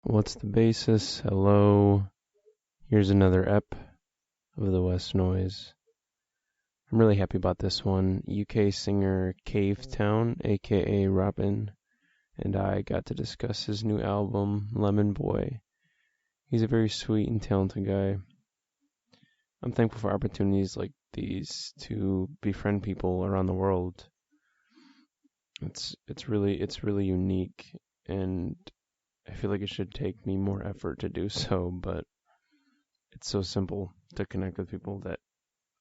What's the basis? Hello. Here's another ep of the West Noise. I'm really happy about this one. UK singer Cavetown, aka Robin, and I got to discuss his new album, Lemon Boy. He's a very sweet and talented guy. I'm thankful for opportunities like these to befriend people around the world. It's really unique, and I feel like it should take me more effort to do so, but it's so simple to connect with people that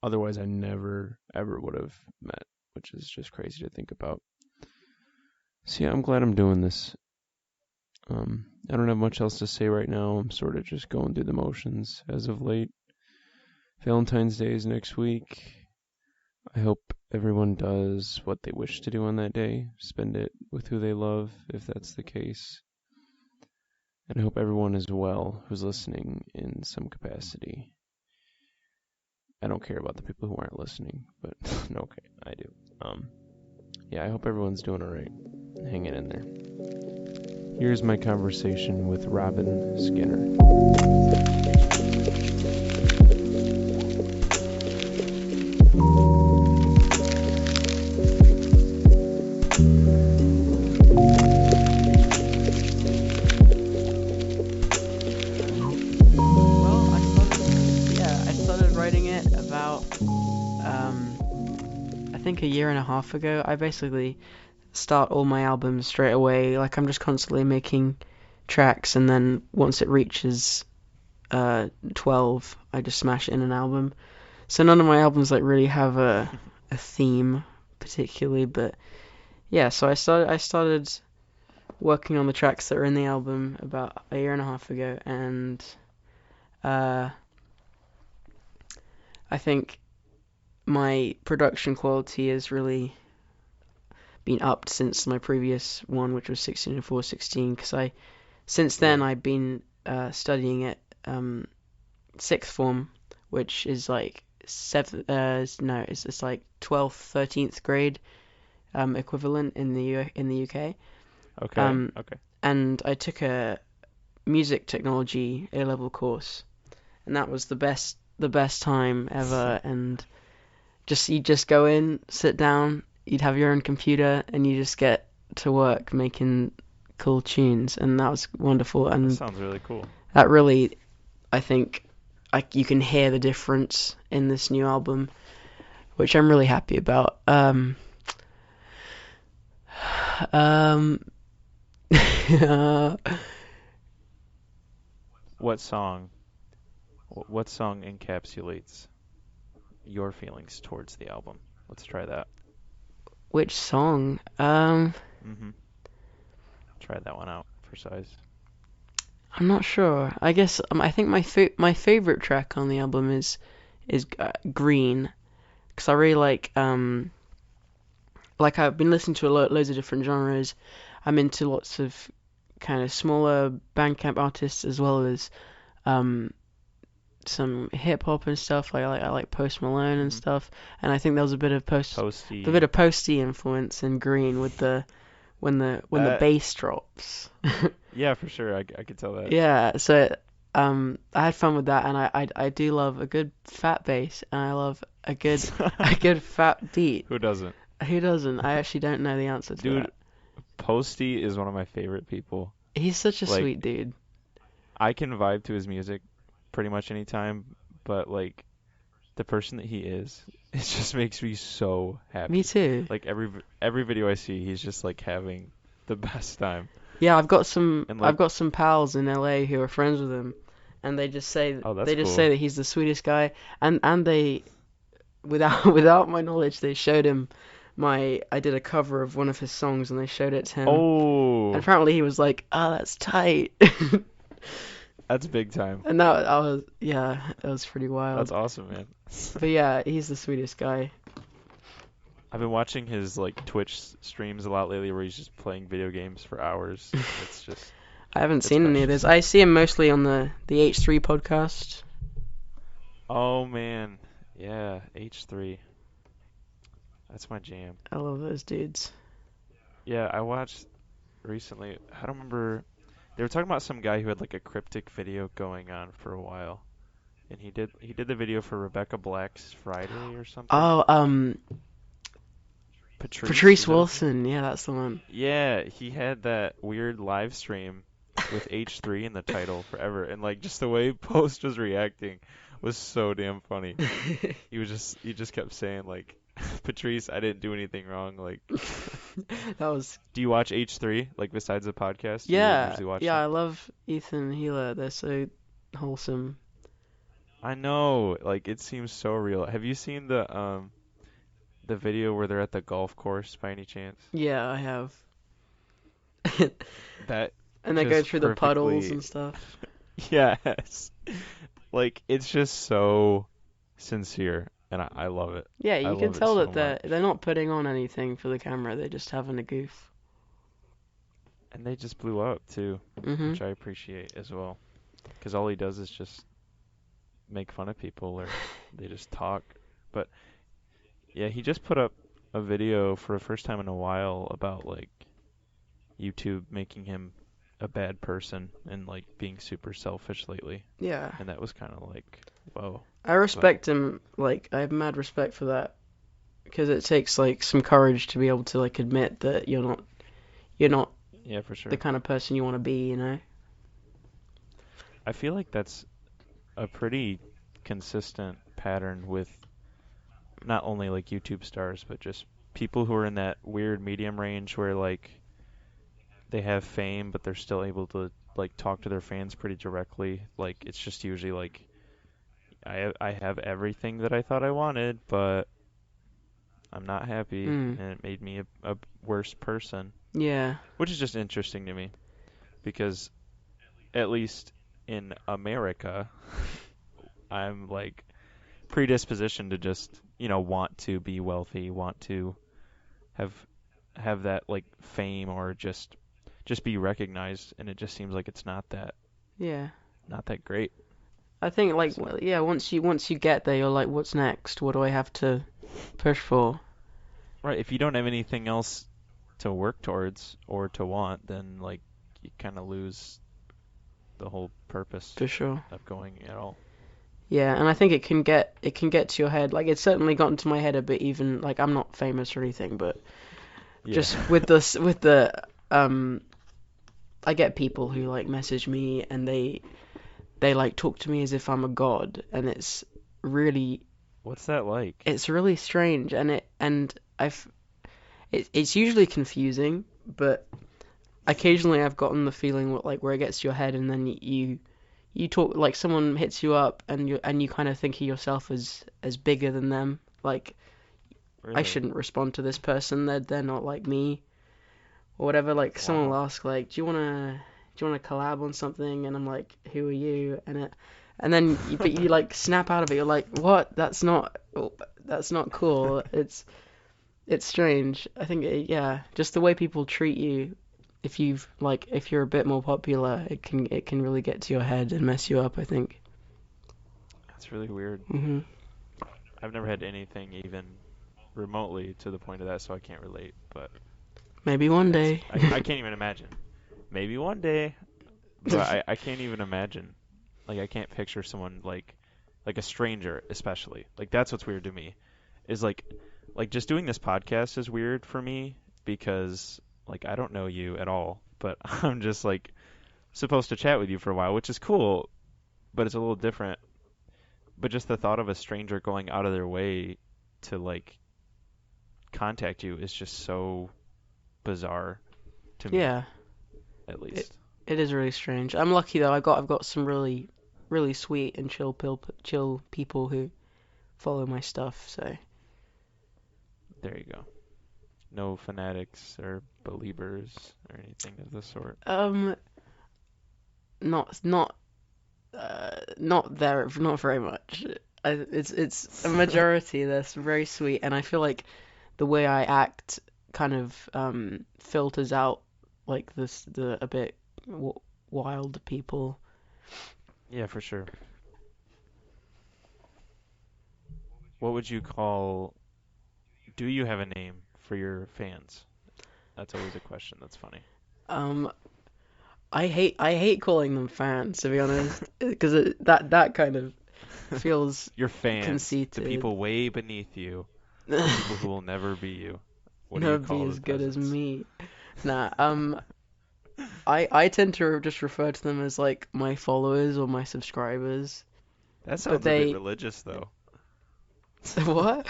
otherwise I never ever would have met, which is just crazy to think about. So yeah, I'm glad I'm doing this. I don't have much else to say right now. I'm sort of just going through the motions as of late. Valentine's Day is next week. I hope everyone does what they wish to do on that day. Spend it with who they love, if that's the case. And I hope everyone is well who's listening in some capacity. I don't care about the people who aren't listening, but okay, I do. Yeah, I hope everyone's doing alright. Hanging in there. Here's my conversation with Robin Skinner. I started writing it about, I think a year and a half ago. I basically start all my albums straight away. Like, I'm just constantly making tracks, and then once it reaches 12, I just smash it in an album. So none of my albums like really have a theme particularly, but yeah. So I started working on the tracks that are in the album about a year and a half ago, and uh, I think my production quality has really been upped since my previous one, which was 16 and 416, because since then I've been studying at sixth form, which is like it's like 12th, 13th grade equivalent in the UK. Okay. And I took a music technology A-level course, and that was the best time ever. And you just go in, sit down, you'd have your own computer, and you just get to work making cool tunes, and that was wonderful. That And sounds really cool. that really, I think, you can hear the difference in this new album, which I'm really happy about. What song encapsulates your feelings towards the album? Let's try that. Which song? Mm-hmm. Try that one out for size. I'm not sure. I guess I think my favorite track on the album is Green, because I really like I've been listening to loads of different genres. I'm into lots of kind of smaller Bandcamp artists, as well as um some hip hop and stuff. I like Post Malone and stuff. And I think there was a bit of Posty. Posty influence in Green with the when the bass drops. Yeah, for sure. I could tell that. Yeah, so I had fun with that, and I do love a good fat bass, and I love a good a good fat beat. Who doesn't? Who doesn't? I actually don't know the answer to Dude, that. Posty is one of my favorite people. He's such a Like, sweet dude. I can vibe to his music pretty much anytime, but like the person that he is, it just makes me so happy. Me too. Like every video I see, he's just like having the best time. Yeah, And like, I've got some pals in LA who are friends with him, and oh, that's they just cool. say that he's the sweetest guy, and they without my knowledge, they showed him I did a cover of one of his songs, and they showed it to him. And Oh, apparently he was like, "Oh, that's tight." that's big time. And that I was yeah, that was pretty wild. That's awesome, man. But yeah, he's the sweetest guy. I've been watching his like Twitch streams a lot lately, where he's just playing video games for hours. It's just, I haven't it's seen any of precious. this. I see him mostly on the H3 podcast. Oh man, yeah, H3. That's my jam. I love those dudes. Yeah, I watched recently. I don't remember. They were talking about some guy who had like a cryptic video going on for a while, and he did the video for Rebecca Black's Friday or something. Oh, Patrice, Patrice is that his name? Wilson. Yeah, that's the one. Yeah, he had that weird live stream with H3 in the title forever, and like just the way Post was reacting was so damn funny. He just kept saying like, Patrice, I didn't do anything wrong. Like, That was do you watch H3? Like besides the podcast, do you yeah, usually watch yeah. them? I love Ethan Healer. They're so wholesome. I know, like it seems so real. Have you seen the video where they're at the golf course by any chance? Yeah, I have. That And they go just through the puddles perfectly, and stuff. yes. Like it's just so sincere, and I love it. Yeah, I you can love it tell so that much. they're not putting on anything for the camera. They're just having a goof. And they just blew up too, Mhm. which I appreciate as well. Because all he does is just make fun of people or they just talk. But yeah, he just put up a video for the first time in a while about like YouTube making him a bad person and like being super selfish lately. Yeah. And that was kind of like, whoa. I But respect him. Like I have mad respect for that because it takes like some courage to be able to like admit that you're not yeah, for the sure. kind of person you want to be. You know. I feel like that's a pretty consistent pattern with not only like YouTube stars, but just people who are in that weird medium range where like they have fame, but they're still able to like talk to their fans pretty directly. Like it's just usually like I have everything that I thought I wanted, but I'm not happy, Mm. and it made me a worse person, Yeah. which is just interesting to me because at least in America, I'm like predispositioned to just, want to be wealthy, want to have have that like fame or just be recognized, and it just seems like it's Yeah. not that great. I think like So, yeah, once you get there, you're like, what's next? What do I have to push for? right, if you don't have anything else to work towards or to want, then like you kind of lose the whole purpose For sure. of going at all. Yeah, and I think it can get to your head. Like it's certainly gotten to my head a bit. Even like I'm not famous or anything, but Yeah. just with the I get people who like message me and they like talk to me as if I'm a god, and really What's that like? it's really strange, and it's usually confusing, but occasionally I've gotten the feeling like where it gets to your head, and then you talk like someone hits you up, and you kind of think of yourself as bigger than them. Like I Really? shouldn't respond to this person. They're not like me or whatever. Like someone will Wow. ask like, do you wanna collab on something? And I'm like, who are you? And then but you like snap out of it. You're like, what? That's not cool. It's strange. I think yeah, just the way people treat you. If you're a bit more popular, it can really get to your head and mess you up, I think. That's really weird. Mhm. I've never had anything even remotely to the point of that, so I can't relate, but Maybe one that's day. I can't even imagine. Maybe one day, but I can't even imagine. Like I can't picture someone like a stranger especially. Like that's what's weird to me. Is like just doing this podcast is weird for me because like I don't know you at all, but I'm just like supposed to chat with you for a while, which is cool, but it's a little different. But just the thought of a stranger going out of their way to like contact you is just so bizarre to me, Yeah, at it least. it is really strange. I'm lucky though. I've got some really sweet and chill people who follow my stuff. So There you go. No fanatics or believers or anything of the sort. um, not there, not very much. It's a majority that's very sweet, and I feel like the way I act kind of filters out like the a bit wild people. Yeah, for sure. What would you call, do you have a name for your fans? That's always a question that's funny. Um, I hate calling them fans, to be honest, because that kind of feels Your fans, the conceited. people way beneath you, the people who will never be you. What do Never you be call as the good as peasants? me. Nah, I tend to just refer to them as like my followers or my subscribers, That but sounds a bit they religious, though. what?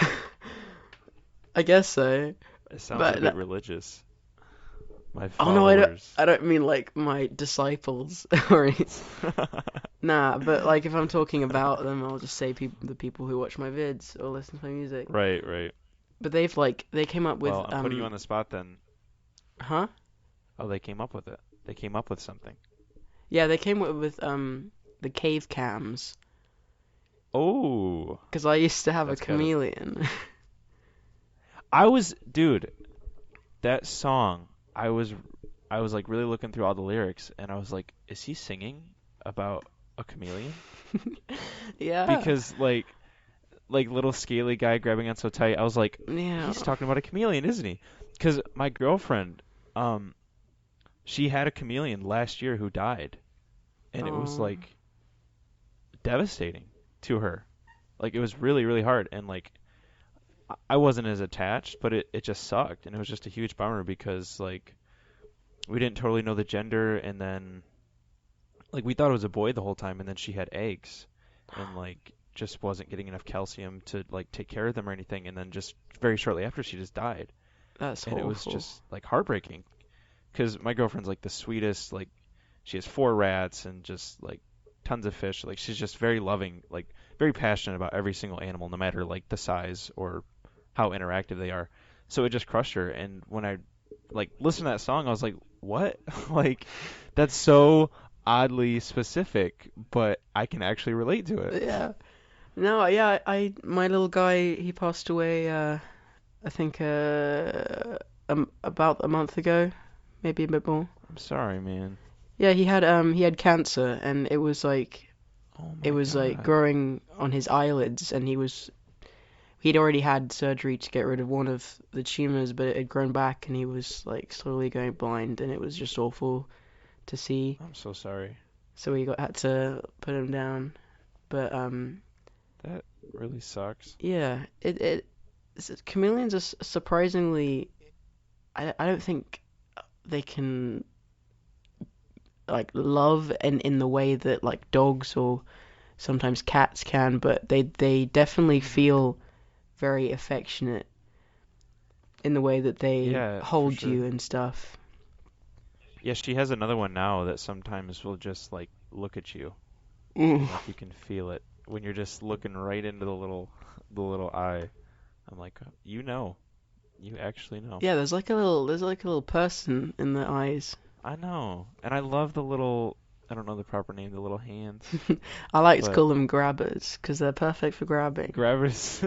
I guess so. It sounds a But bit religious. My oh no, I don't. followers. I don't mean like my disciples or nah. But like if I'm talking about them, I'll just say the people who watch my vids or listen to my music. Right, right. But they came up with Well, I'm putting you on the spot then. huh? Oh, they came up with it. They came up with something. Yeah, they came up with the cave cams Oh, because I used to have a that's got it. chameleon. Dude, that song, I was like really looking through all the lyrics and I was like, is he singing about a chameleon? Yeah, Because like little scaly guy grabbing on so tight, I was like, yeah. he's talking about a chameleon, isn't he? Because my girlfriend, um, she had a chameleon last year who died, and it was Oh, like devastating to her. Like it was really, really hard, and like I wasn't as attached, but it just sucked, and it was just a huge bummer because like we didn't totally know the gender, and then like we thought it was a boy the whole time, and then she had eggs, and like just wasn't getting enough calcium to like take care of them or anything, and then just very shortly after she just died, that's and it was awful. just like heartbreaking because my girlfriend's like the sweetest, like she has four rats and just like tons of fish, like she's just very loving, like very passionate about every single animal, no matter like the size or how interactive they are. So it just crushed her, and when I like listened to that song, I was like, what? Like that's so oddly specific, but I can actually relate to it. Yeah. No, yeah, my little guy, he passed away, I think, about a month ago, maybe a bit more. I'm sorry, man. Yeah, he had cancer, and Oh it my was like God. growing on his eyelids, and he'd already had surgery to get rid of one of the tumors, but it had grown back, and he was like slowly going blind, and it was just awful to see. I'm so sorry. So we had to put him down. But That really sucks. yeah, chameleons are surprisingly. I don't think they can like love in the way that like dogs or sometimes cats can, but they definitely Hmm. feel very affectionate in the way that they Yeah, for hold sure. you and stuff. Yeah, she has another one now that sometimes will just like look at you Mm. and like you can feel it when you're just looking right into the little eye. I'm like, you know, you actually know. Yeah, there's like a little person in the eyes. I know. And I love the little, I don't know the proper name, the little hands, I like to but call them grabbers because they're perfect for grabbing. grabbers.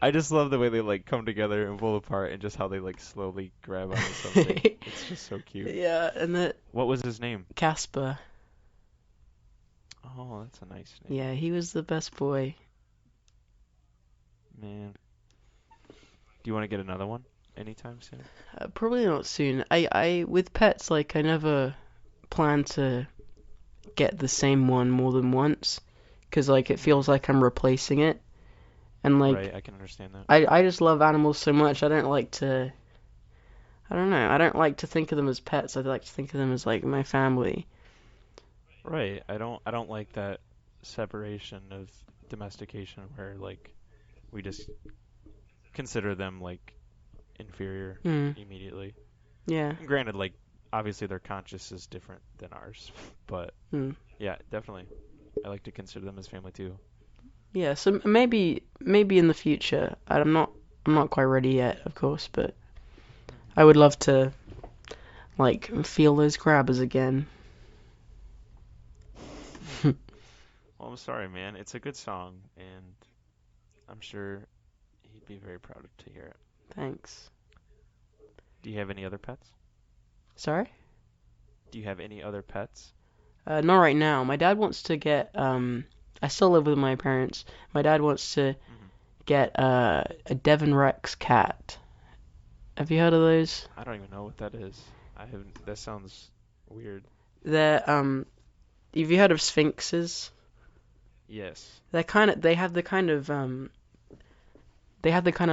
I just love the way they like come together and pull apart and just how they like slowly grab onto something. It's just so cute. Yeah, and the What was his name? Casper. Oh, that's a nice name. Yeah, he was the best boy. Man. Do you want to get another one anytime soon? Probably not soon. I with pets like I never plan to get the same one more than once because like it Hmm. feels like I'm replacing it. And like Right, I can understand that. I just love animals so much. I don't know. I don't like to think of them as pets. I like to think of them as like my family. Right, I don't like that separation of domestication where like we just consider them like inferior Hmm. immediately. Yeah. And granted, like obviously their conscious is different than ours, but Hmm. yeah, definitely. I like to consider them as family too. Yeah. So maybe in the future. I'm not quite ready yet, of course, but Hmm. I would love to like feel those grabbers again. Hmm. Well, I'm sorry, man. It's a good song, and I'm sure he'd be very proud to hear it. Thanks. Do you have any other pets? Sorry? Do you have any other pets? Not right now. My dad wants to get I still live with my parents. My dad wants to Hmm. get a Devon Rex cat. Have you heard of those? I don't even know what that is. I haven't. That sounds weird. They're have you heard of sphinxes? Yes. They have the kind of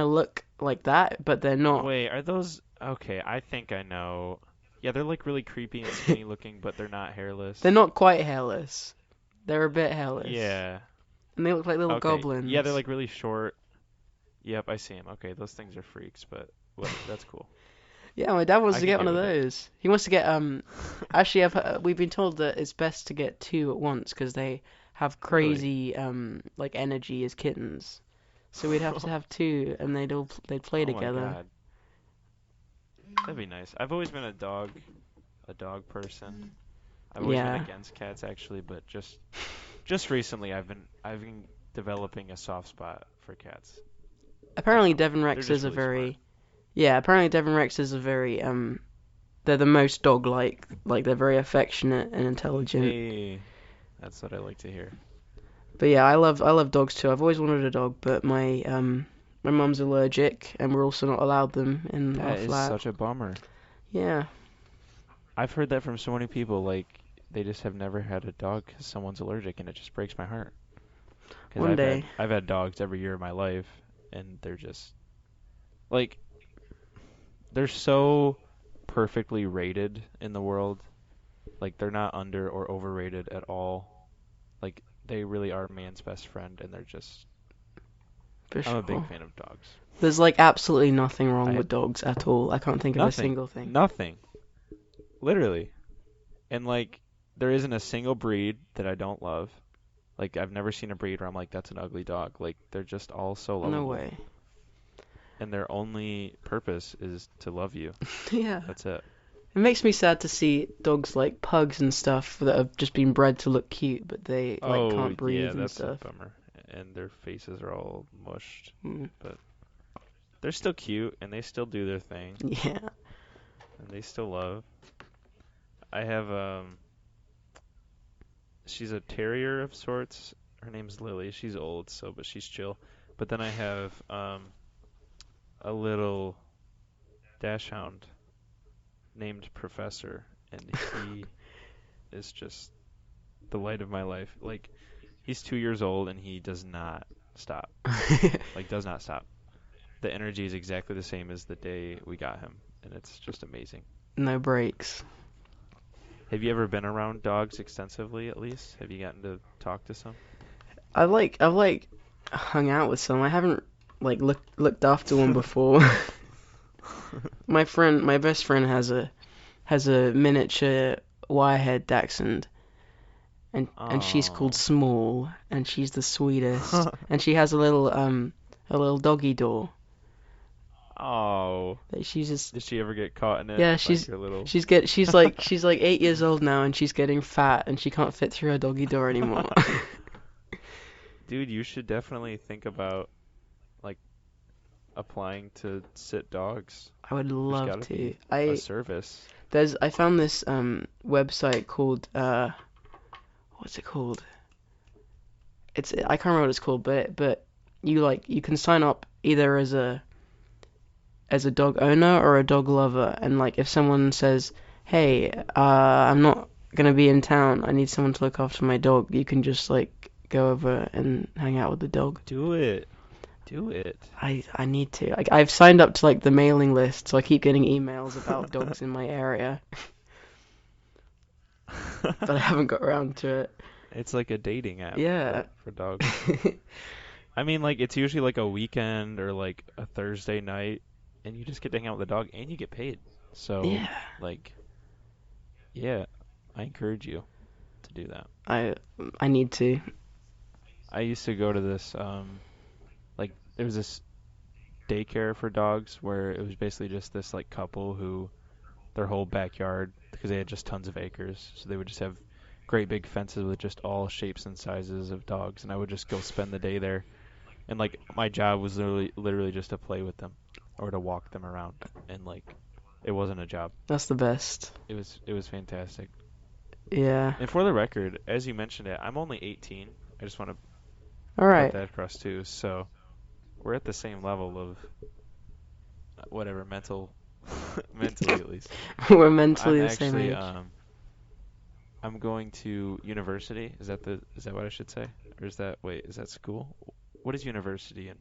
look like that, but they're not. Wait, are those okay? I think I know. Yeah, they're like really creepy and skinny looking, but they're not They're hairless. not quite hairless. They're a bit hairless, Yeah. and they look like little Okay. Yeah, they're goblins. like really short. Yep, I see them. Okay, those things are freaks, but what? That's cool. Yeah, my dad wants I to can get one get of with it. those. He wants to get Actually, we've been told that it's best to get two at once because they have Really? crazy like energy as kittens. So we'd have to have two, and they'd play Oh my together. God. That'd be nice. I've always been a dog person. I've always been Yeah. against cats actually, but just recently I've been developing a soft spot for cats. I Apparently, don't know. Devon They're Rex just is a really smart. very yeah. Apparently, Devon Rex is a very they're the most dog-like. Like they're very affectionate and intelligent. Hey, that's what I like to hear. But yeah, I love dogs too. I've always wanted a dog, but my mum's allergic, and we're also not allowed them in our That is flat. such a bummer. Yeah, I've heard that from so many people, like they just have never had a dog because someone's allergic, and it just breaks my heart. Because one I've day. had I've had dogs every year of my life, and they're just like they're so perfectly rated in the world. Like they're not under or overrated at all. Like they really are man's best friend, and they're just. For I'm a big sure. fan of dogs. There's like absolutely nothing I wrong had with dogs at all. I can't think of a nothing, single thing. nothing, literally, and like there isn't a single breed that I don't love. Like I've never seen a breed where I'm like, that's an ugly dog. Like they're just all so No lovable, way. and their only purpose is to love you. Yeah. That's it. It makes me sad to see dogs like pugs and stuff that have just been bred to look cute, but they like Oh can't yeah, breathe and that's a stuff. bummer. And their faces are all mushed, Mm. but they're still cute and they still do their thing Yeah. and they still love. I have she's a terrier of sorts. Her name's Lily. She's old, so but she's chill. But then I have a little dachshund named Professor, and he is just the light of my life. Like he's 2 years old and he does not stop. Like does not stop. The energy is exactly the same as the day we got him, and it's just amazing. No breaks. Have you ever been around dogs extensively, at least? Have you gotten to talk to some? I've hung out with some. I haven't like looked after one before. My best friend has a miniature wirehead dachshund, and she's called Oh. Small, and she's the sweetest. And she has a little doggy door Oh. that she's just Did she ever get caught in it? yeah Like she's her little. she's like 8 years old now, and she's getting fat, and she can't fit through her doggy door anymore. Dude, you should definitely think about like applying to sit dogs. I would There's love got to to. be a service. I found this website called what's it called? I can't remember what it's called, but you can sign up either as a dog owner or a dog lover, and like if someone says, "Hey, I'm not gonna be in town. I need someone to look after my dog," you can just like go over and hang out with the dog. Do it. Do it. I need to. Like I've signed up to like the mailing list, so I keep getting emails about dogs in my area, but I haven't got around to it. It's like a dating app Yeah. for dogs. I mean, like it's usually like a weekend or like a Thursday night, and you just get to hang out with the dog and you get paid. So, Yeah. like, yeah, I encourage you to do that. I I need to. I used to go to this, like, there was this daycare for dogs where it was basically just this like couple who their whole backyard because they had just tons of acres, so they would just have great big fences with just all shapes and sizes of dogs, and I would just go spend the day there. And like my job was literally just to play with them or to walk them around. And like it wasn't a job. That's the best. It was fantastic. Yeah. And for the record, as you mentioned it, I'm only 18. I just want to All put right. that across too. So we're at the same level of whatever mentally at least. We're I'm mentally the same actually age. I'm going to university. Is that what I should say? Or is that school? What is university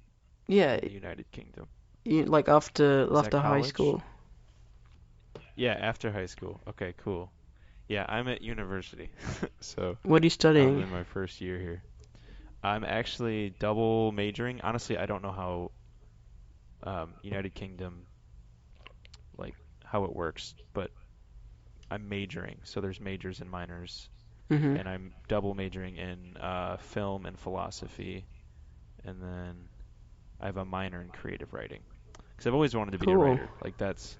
Yeah, in the United Kingdom? like Is that after high college? school. Yeah, after high school. Okay, cool. Yeah, I'm at university. So What are you I'm studying? in my first year here. I'm actually double majoring. Honestly, I don't know how United Kingdom like how it works, but I'm majoring. So there's majors and minors, Mhm. and I'm double majoring in film and philosophy, and then I have a minor in creative writing. Because I've always wanted to be a Cool. writer. Like that's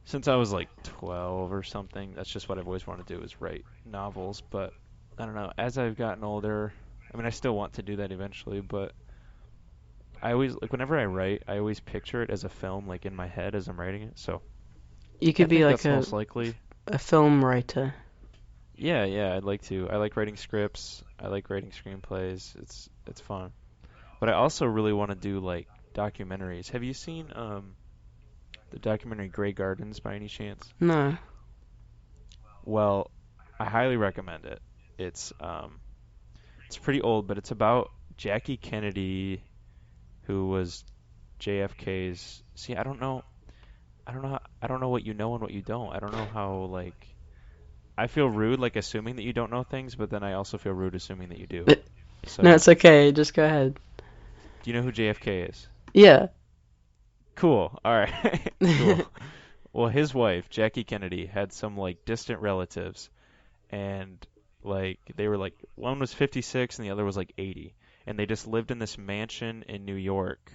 since I was like 12 or something. That's just what I've always wanted to do is write novels. But I don't know. As I've gotten older, I mean, I still want to do that eventually, but I always like whenever I write, I always picture it as a film, like in my head as I'm writing it. So You I could be think like that's most likely. a film writer. Yeah, yeah, I'd like to. I like writing scripts. I like writing screenplays. It's fun. But I also really want to do like documentaries. Have you seen the documentary Grey Gardens by any chance? No. Well, I highly recommend it. It's it's pretty old, but it's about Jackie Kennedy, who was JFK's. See, I don't know what you know and what you don't. I don't know how like I feel rude like assuming that you don't know things, but then I also feel rude assuming that you do. No, So, it's okay. Just go ahead. do you know who JFK is? Yeah. Cool. All right. Cool. Well, his wife, Jackie Kennedy, had some like distant relatives and like they were like one was 56 and the other was like 80 and they just lived in this mansion in New York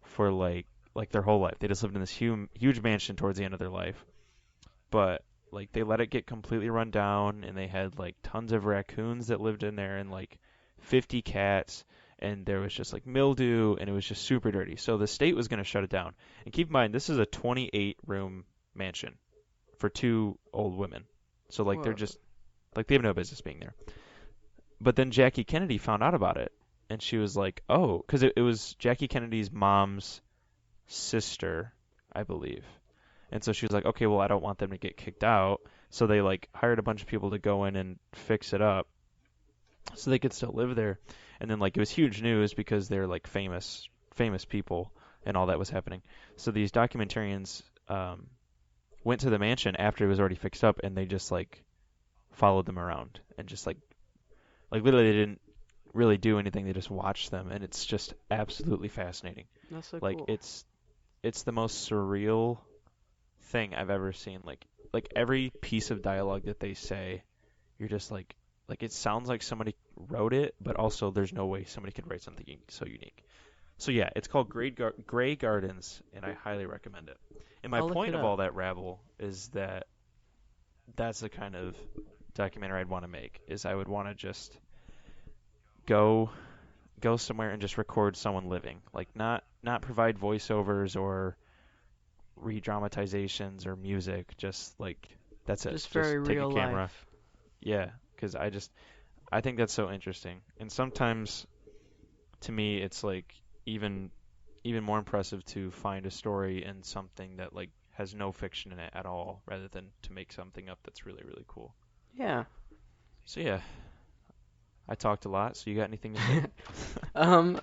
for like their whole life. They just lived in this huge mansion towards the end of their life. But like they let it get completely run down and they had like tons of raccoons that lived in there and like 50 cats and there was just like mildew and it was just super dirty. So the state was going to shut it down. And keep in mind this is a 28 room mansion for two old women. So like they're Whoa. just like they have no business being there. But then Jackie Kennedy found out about it and she was like, "Oh, cuz it was Jackie Kennedy's mom's sister, I believe." And so she was like, okay, well, I don't want them to get kicked out. So they like hired a bunch of people to go in and fix it up so they could still live there. And then like it was huge news because they're like famous people and all that was happening. So these documentarians went to the mansion after it was already fixed up and they just like followed them around and just like literally they didn't really do anything. They just watched them and it's just absolutely fascinating. That's so Like cool. it's the most surreal thing I've ever seen. Like every piece of dialogue that they say, you're just like it sounds like somebody wrote it, but also there's no way somebody could write something so unique. So yeah, it's called Grey Gardens, and I highly recommend it. And my I'll look it point of up. all that rabble is that that's the kind of documentary I'd want to make. Is I would want to just go go somewhere and just record someone living, like not provide voiceovers or re-dramatizations or music. Just like that's it. Just very Just take a real camera. life. Yeah, because I think that's so interesting. And sometimes to me, it's like even even more impressive to find a story in something that like has no fiction in it at all, rather than to make something up that's really cool. Yeah. So yeah, I talked a lot. So you got anything to say? um,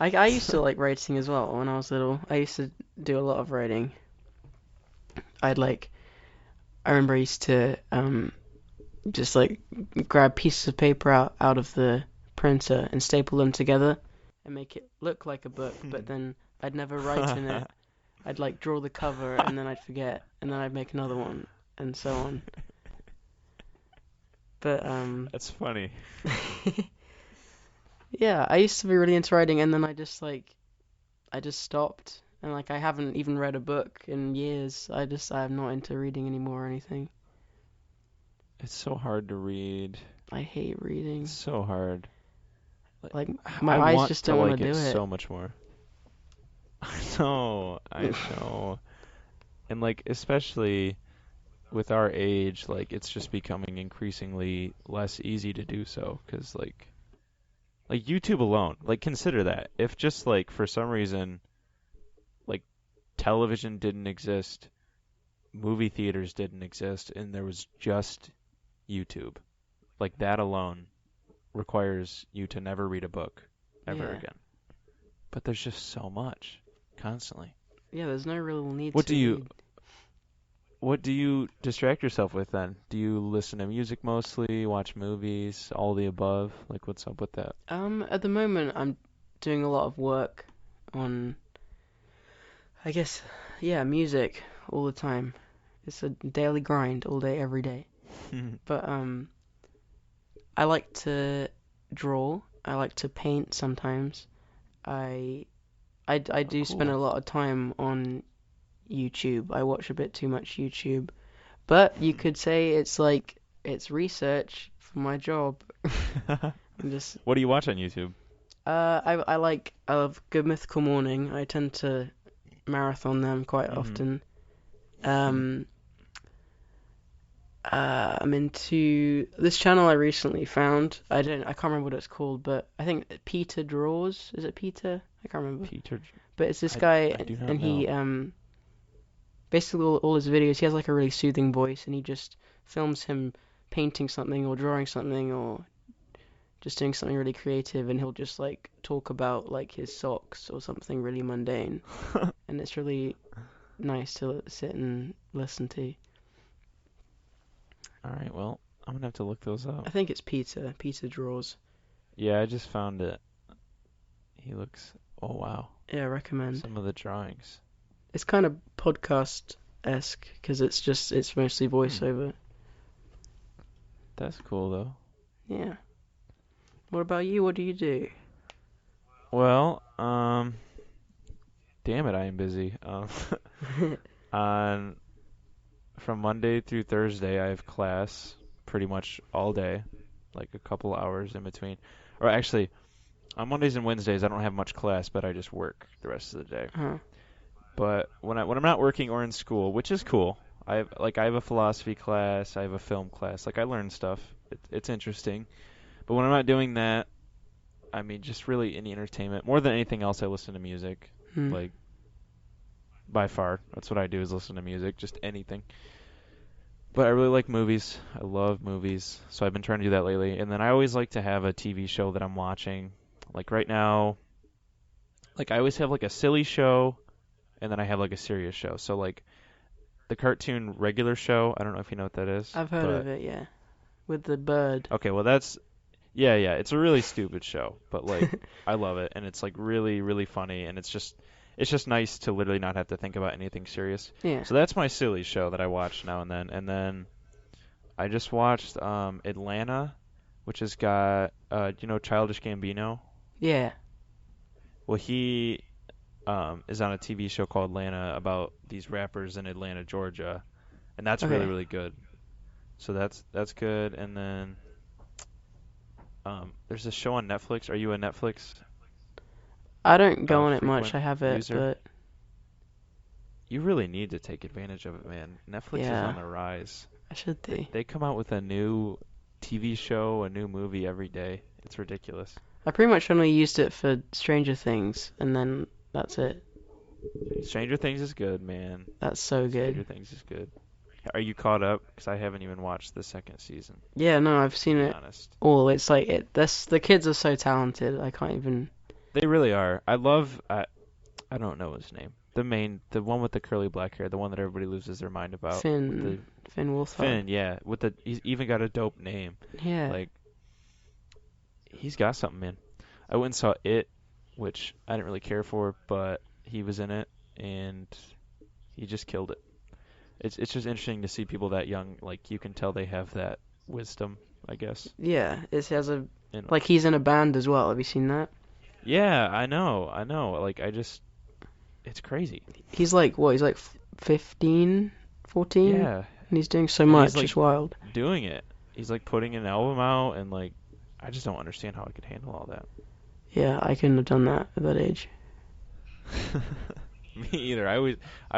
I used to like writing as well when I was little. I used to do a lot of writing. I'd like I remember I used to just like grab pieces of paper out of the printer and staple them together and make it look like a book, but then I'd never write in it. I'd like draw the cover and then I'd forget and then I'd make another one and so on. But That's funny. yeah, I used to be really into writing and then I just stopped and like I haven't even read a book in years. I'm not into reading anymore or anything. It's so hard to read. I hate It's reading. so hard. Like, Like my I eyes want just to don't want to like it do it. so much more. I know. And like especially with our age, like it's just becoming increasingly less easy to do so because like YouTube alone, like consider that. If just like for some reason like television didn't exist, movie theaters didn't exist and there was just YouTube. Like that alone requires you to never read a book ever Yeah. again. But there's just so much constantly. Yeah, there's no real need What to do you read. what do you distract yourself with then? Do you listen to music mostly, watch movies, all the above? Like what's up with that? At the moment, I'm doing a lot of work on, I guess, yeah, music all the time. It's a daily grind all day, every day. But I like to draw. I like to paint sometimes. I I Oh, do spend a cool. lot of time on YouTube. I watch a bit too much YouTube. But you could say it's like it's research for my job. I'm just What do you watch on YouTube? I love Good Mythical Morning. I tend to marathon them quite Mm-hmm. often. Um I'm into this channel I recently found. I can't remember what it's called, but I think Peter Draws. Is it Peter? I can't remember. Peter, But it's this I, guy, I do not and he know. basically all his videos, he has like a really soothing voice, and he just films him painting something or drawing something or just doing something really creative, and he'll just like talk about like his socks or something really mundane, and it's really nice to sit and listen to. All right, well, I'm gonna have to look those I up. think it's Peter. Peter Draws. Yeah, I just found it. He looks, oh wow, Yeah, I recommend. some of the drawings. It's kind of podcast-esque because it's mostly Hmm, voiceover. that's cool though. Yeah. What about you? What do you do? Well, damn it, I am busy. On from Monday through Thursday, I have class pretty much all day, like a couple hours in between. Or actually, on Mondays and Wednesdays, I don't have much class, but I just work the rest of the day. Huh. But when I'm not working or in school, which is cool, I have a philosophy class, I have a film class, like I learn stuff. It's interesting. But when I'm not doing that, I mean, just really any entertainment. More than anything else, I listen to music. Hmm. Like by far, that's what I do is listen to music, just anything. But I really like movies. I love movies, so I've been trying to do that lately. And then I always like to have a TV show that I'm watching. Like right now, like I always have like a silly show, and then I have like a serious show. So like the cartoon regular show. I don't know if you know what that is, I've heard of but it, yeah. With the bird. okay, well that's yeah. It's a really stupid show, but like I love it, and it's like really really funny, and it's just nice to literally not have to think about anything serious. Yeah. So that's my silly show that I watch now and then I just watched Atlanta, which has got you know Childish Gambino. Yeah. Well, he is on a TV show called Atlanta about these rappers in Atlanta, Georgia, and that's really Okay. really good. So that's good. And then there's a show on Netflix. Are you a Netflix I don't go on it much. frequent I have it, user? but You really need to take advantage of it, man. Netflix is yeah, on the rise. I should do. They come out with a new TV show, a new movie every day. It's ridiculous. I pretty much only used it for Stranger Things, and then that's it. Stranger Things is good, man. That's so Stranger good. Things is good. Are you caught up? Because I haven't even watched the second season, Yeah, no, I've to seen be it honest. all. It's like it. This the kids are so talented. I can't even. They really are. I don't know his name. The one with the curly black hair, the one that everybody loses their mind about. With the Finn Wolfhard. Finn, yeah. He's even got a dope name. Yeah. Like he's got something, man. I went and saw It, which I didn't really care for, but he was in it and he just killed it. It's just interesting to see people that young. Like you can tell they have that wisdom, I guess. Yeah. It has a And like he's in a band as well. Have you seen that? yeah, I know. Like it's crazy. He's like what? He's like 15, 14, Yeah, and he's doing so and he's much. like It's wild. doing it. He's like putting an album out, and like I just don't understand how I could handle all that. Yeah, I couldn't have done that at that age. Me either. I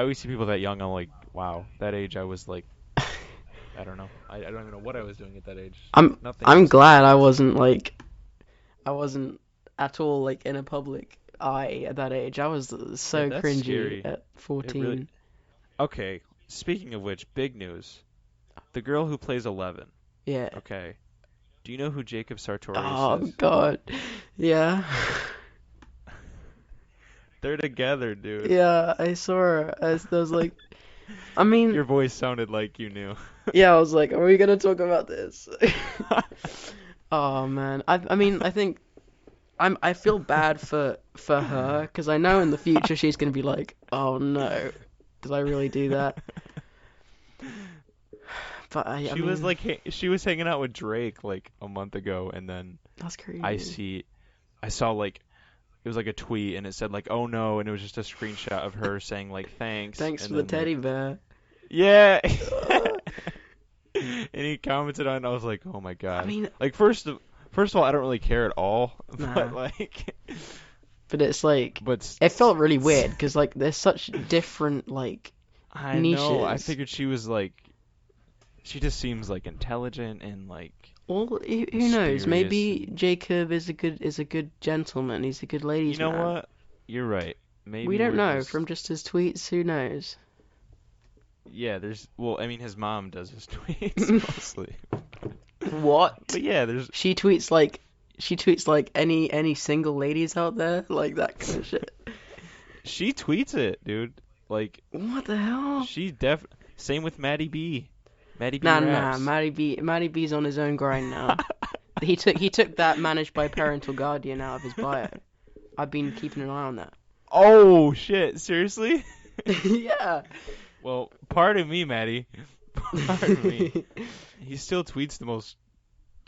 always see people that young. I'm like, wow, that age I was like, I don't know. I don't even know what I was doing at that age. I'm Nothing I'm honestly. glad I wasn't at all like in a public eye at that age. I was Yeah, so that's cringy scary. at It really. 14. Okay. Speaking of which, big news. The girl who plays Eleven. Yeah. Okay. Do you know who Jacob Sartorius Oh is? God. Yeah. They're together, dude. Yeah, I saw her. I was like, I mean, Your voice sounded like you knew. yeah, I was like, are we gonna talk about this? Oh man, I mean, I think I feel bad for her because I know in the future she's gonna be like, oh no, did I really do that? But I She was mean, like she was hanging out with Drake like a month ago, and then that's I crazy. see I saw like it was like a tweet and it said like oh no, and it was just a screenshot of her saying like thanks, Thanks and for the then like teddy bear. yeah. Uh, And he commented on it, and I was like, oh my I God. mean, Like first of all, I don't really care at all, but nah. like But it's like, but it felt really weird because like there's such different like I know. I niches. figured she was like she just seems like intelligent and like Well, who knows? mysterious Maybe and Jacob is a good gentleman. He's a good you ladies' know man. what? You're right. We Maybe don't we're know from just just his tweets. Who knows? yeah, there's well, I mean his mom does his tweets mostly. What? But yeah, there's She tweets like any single ladies out there, like that kind of shit. she tweets it, dude. Like What the hell? she same with Maddie B. Maddie B Nah. raps. Matty B's on his own grind now. He took that managed by parental guardian out of his bio. I've been keeping an eye on that. Oh shit, seriously? Yeah. Well, pardon me, Maddie. Pardon me. He still tweets the most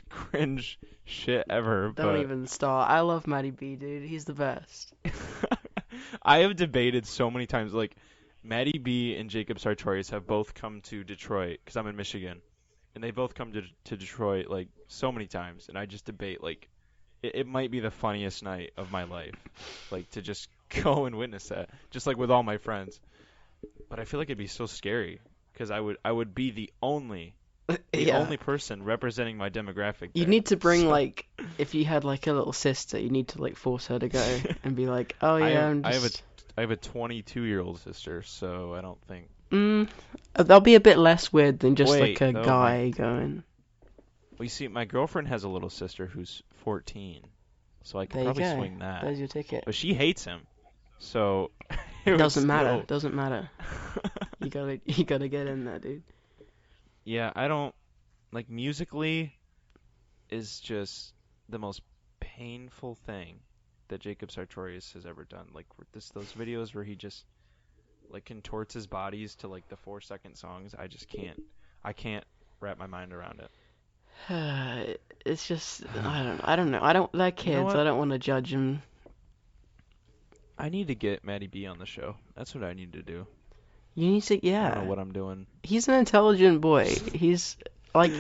cringe shit ever, Don't but even start. I love Matty B, dude. He's the best. I have debated so many times. Like, Maddie B and Jacob Sartorius have both come to Detroit because I'm in Michigan, and they both come to Detroit like so many times, and I just debate like it might be the funniest night of my life, like to just go and witness that, just like with all my friends. But I feel like it'd be so scary because I would be the Yeah. only person representing my demographic You there. need to bring So like, if you had like a little sister, you need to like force her to go and be like, oh yeah, I'm I have just. a 22-year-old sister, so I don't think. Mm, that'll be a bit less weird than just like Wait, a though, my guy going. well, you see, my girlfriend has a little sister who's 14, so I could There you probably go. swing that. There's your ticket. But she hates him, so it would Doesn't matter. still. Doesn't matter. You gotta get in there, dude. Yeah, I don't like musically is just the most painful thing that Jacob Sartorius has ever done. Like those videos where he just like contorts his bodies to like the 4-second songs. I just can't. I can't wrap my mind around it. It's just I don't know. I don't like You know kids. I what? don't want to judge them. I need to get Maddie B on the show. That's what I need to do. You need to I don't know yeah. what I'm doing. He's an intelligent boy. He's like.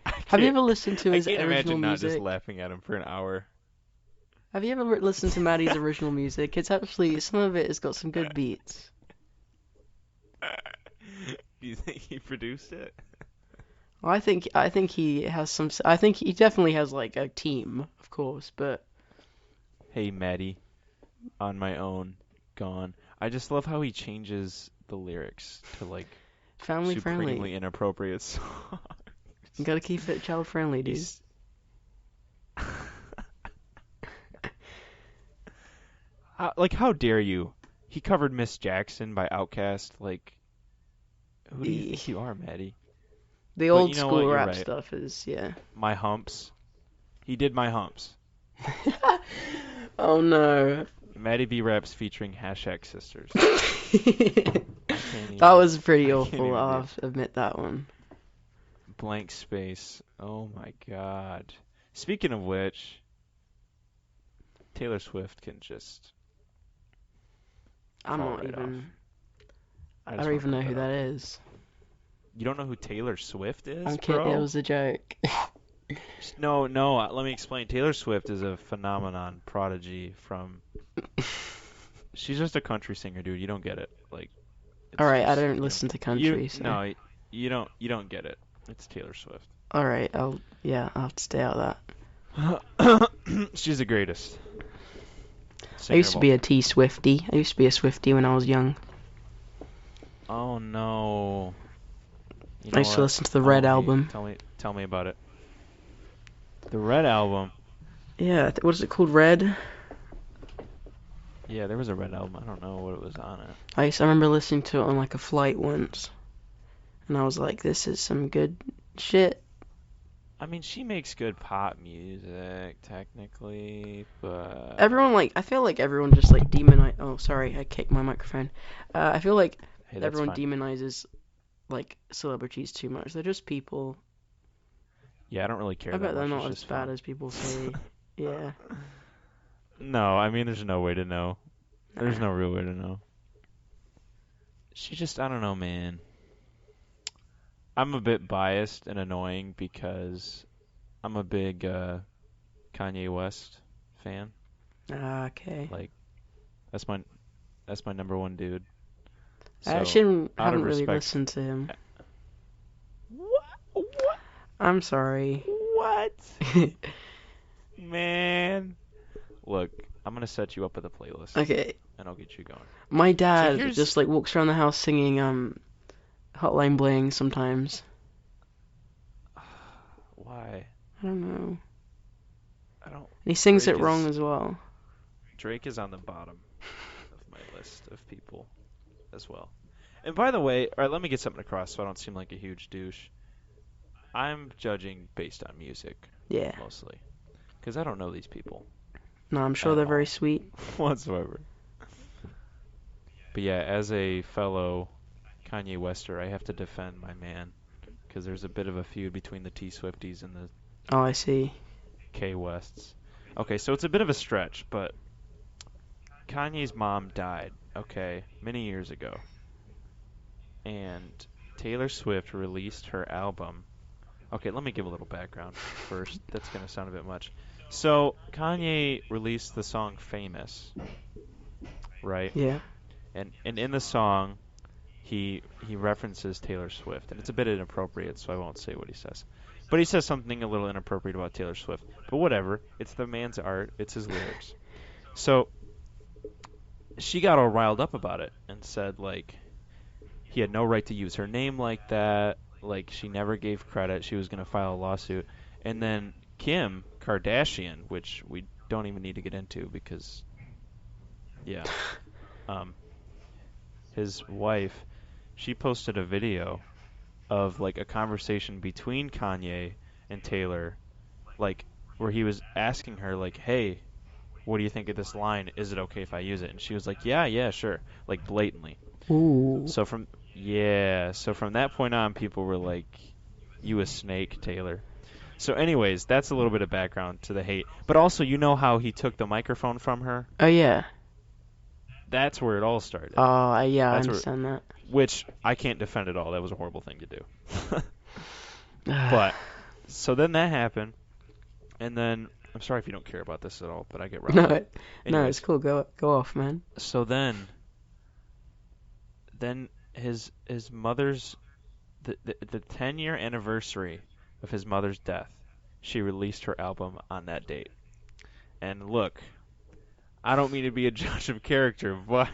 I Have you can't. ever listened to I his can't original imagine not just music? laughing at him for an hour. Have you ever listened to Maddie's original music? It's actually some of it has got some good beats. Do you think he produced it? I think he has some. I think he definitely has like a team, of course, but Hey, Maddie, on my own, gone. I just love how he changes the lyrics to like family friendly. supremely inappropriate songs. You gotta keep it child friendly, dude. He's like, how dare you? He covered Miss Jackson by Outkast. Like, who do you The think you are, Maddie? the But old you know what? school You're rap right. stuff is yeah. My humps. He did my humps. Oh no. Maddie B raps featuring Hashtag Sisters. I can't That even. was pretty I can't awful. even I'll do have to admit that one. blank space. Oh my God. Speaking of which, Taylor Swift can just I'm fall not right off. even. I I just don't want even to know put who that out that there. is. You don't know who Taylor Swift is, I'm kidding. It bro? was a joke. No, no. Let me explain. Taylor Swift is a phenomenon, prodigy from. She's just a country singer, dude. You don't get it. Like, All it's right, I just don't you listen to don't. You country, so. no, you don't get it. It's Taylor Swift. All right, I'll have to stay out of that. She's the greatest I singer used of to all be a time. T Swifty. I used to be a Swifty when I was young. Oh no. You I know used to what? listen to the Red Hey, album. tell me about it. The Red album. Yeah, what is it called? Red? Yeah, there was a Red album. I don't know what it was on it. I remember listening to it on like a flight once, and I was like, this is some good shit. I mean, she makes good pop music, technically, but I feel like everyone just like demonize. Oh, sorry, I kicked my microphone. I feel like hey, that's everyone fine. demonizes like celebrities too much. They're just people. Yeah, I don't really care I that bet they're much. not It's as just bad fun. as people say. Yeah. No, I mean, there's no way to know. There's Nah. no real way to know. She just, I don't know, man. I'm a bit biased and annoying because I'm a big Kanye West fan. Okay. Like, that's my that's my number one dude. I So, actually out of haven't really respect. listened to him. What? What? I'm sorry. What? Man. Look, I'm gonna set you up with a playlist, Okay. and I'll get you going. My So dad here's just like walks around the house singing Hotline Bling sometimes. why I don't know. I don't. And he sings it wrong as well. Drake is on the bottom of my list of people as well. And by the way, all right, let me get something across so I don't seem like a huge douche. I'm judging based on music Yeah. mostly, because I don't know these people No, I'm sure at they're very all sweet. whatsoever. But yeah, as a fellow Kanye Wester, I have to defend my man because there's a bit of a feud between the T Swifties and the Oh, I see. K Wests. Okay, so it's a bit of a stretch, but Kanye's mom died, okay, many years ago. And Taylor Swift released her album. Okay, let me give a little background first. That's going to sound a bit much. So, Kanye released the song Famous, right? Yeah. And in the song, he references Taylor Swift, and it's a bit inappropriate, so I won't say what he says. But he says something a little inappropriate about Taylor Swift. But whatever, it's the man's art, it's his lyrics. So, she got all riled up about it and said like he had no right to use her name like that, like she never gave credit, she was going to file a lawsuit. And then Kim Kardashian, which we don't even need to get into because yeah, um his wife, she posted a video of like a conversation between Kanye and Taylor, like where he was asking her like, "Hey, what do you think of this line? Is it okay if I use it?" And she was like, "Yeah, yeah, sure," like blatantly. Ooh. So from that point on, people were like, "You a snake, Taylor." So, anyways, that's a little bit of background to the hate. But also, you know how he took the microphone from her? Oh yeah. That's where it all started. Yeah, I That's where, understand that. which I can't defend at all. That was a horrible thing to do. But so then that happened, and then I'm sorry if you don't care about this at all, but I get riled no, up. no, it's Anyways, cool. Go off, man. so then his mother's the 10-year anniversary of his mother's death, she released her album on that date. And look, I don't mean to be a judge of character, but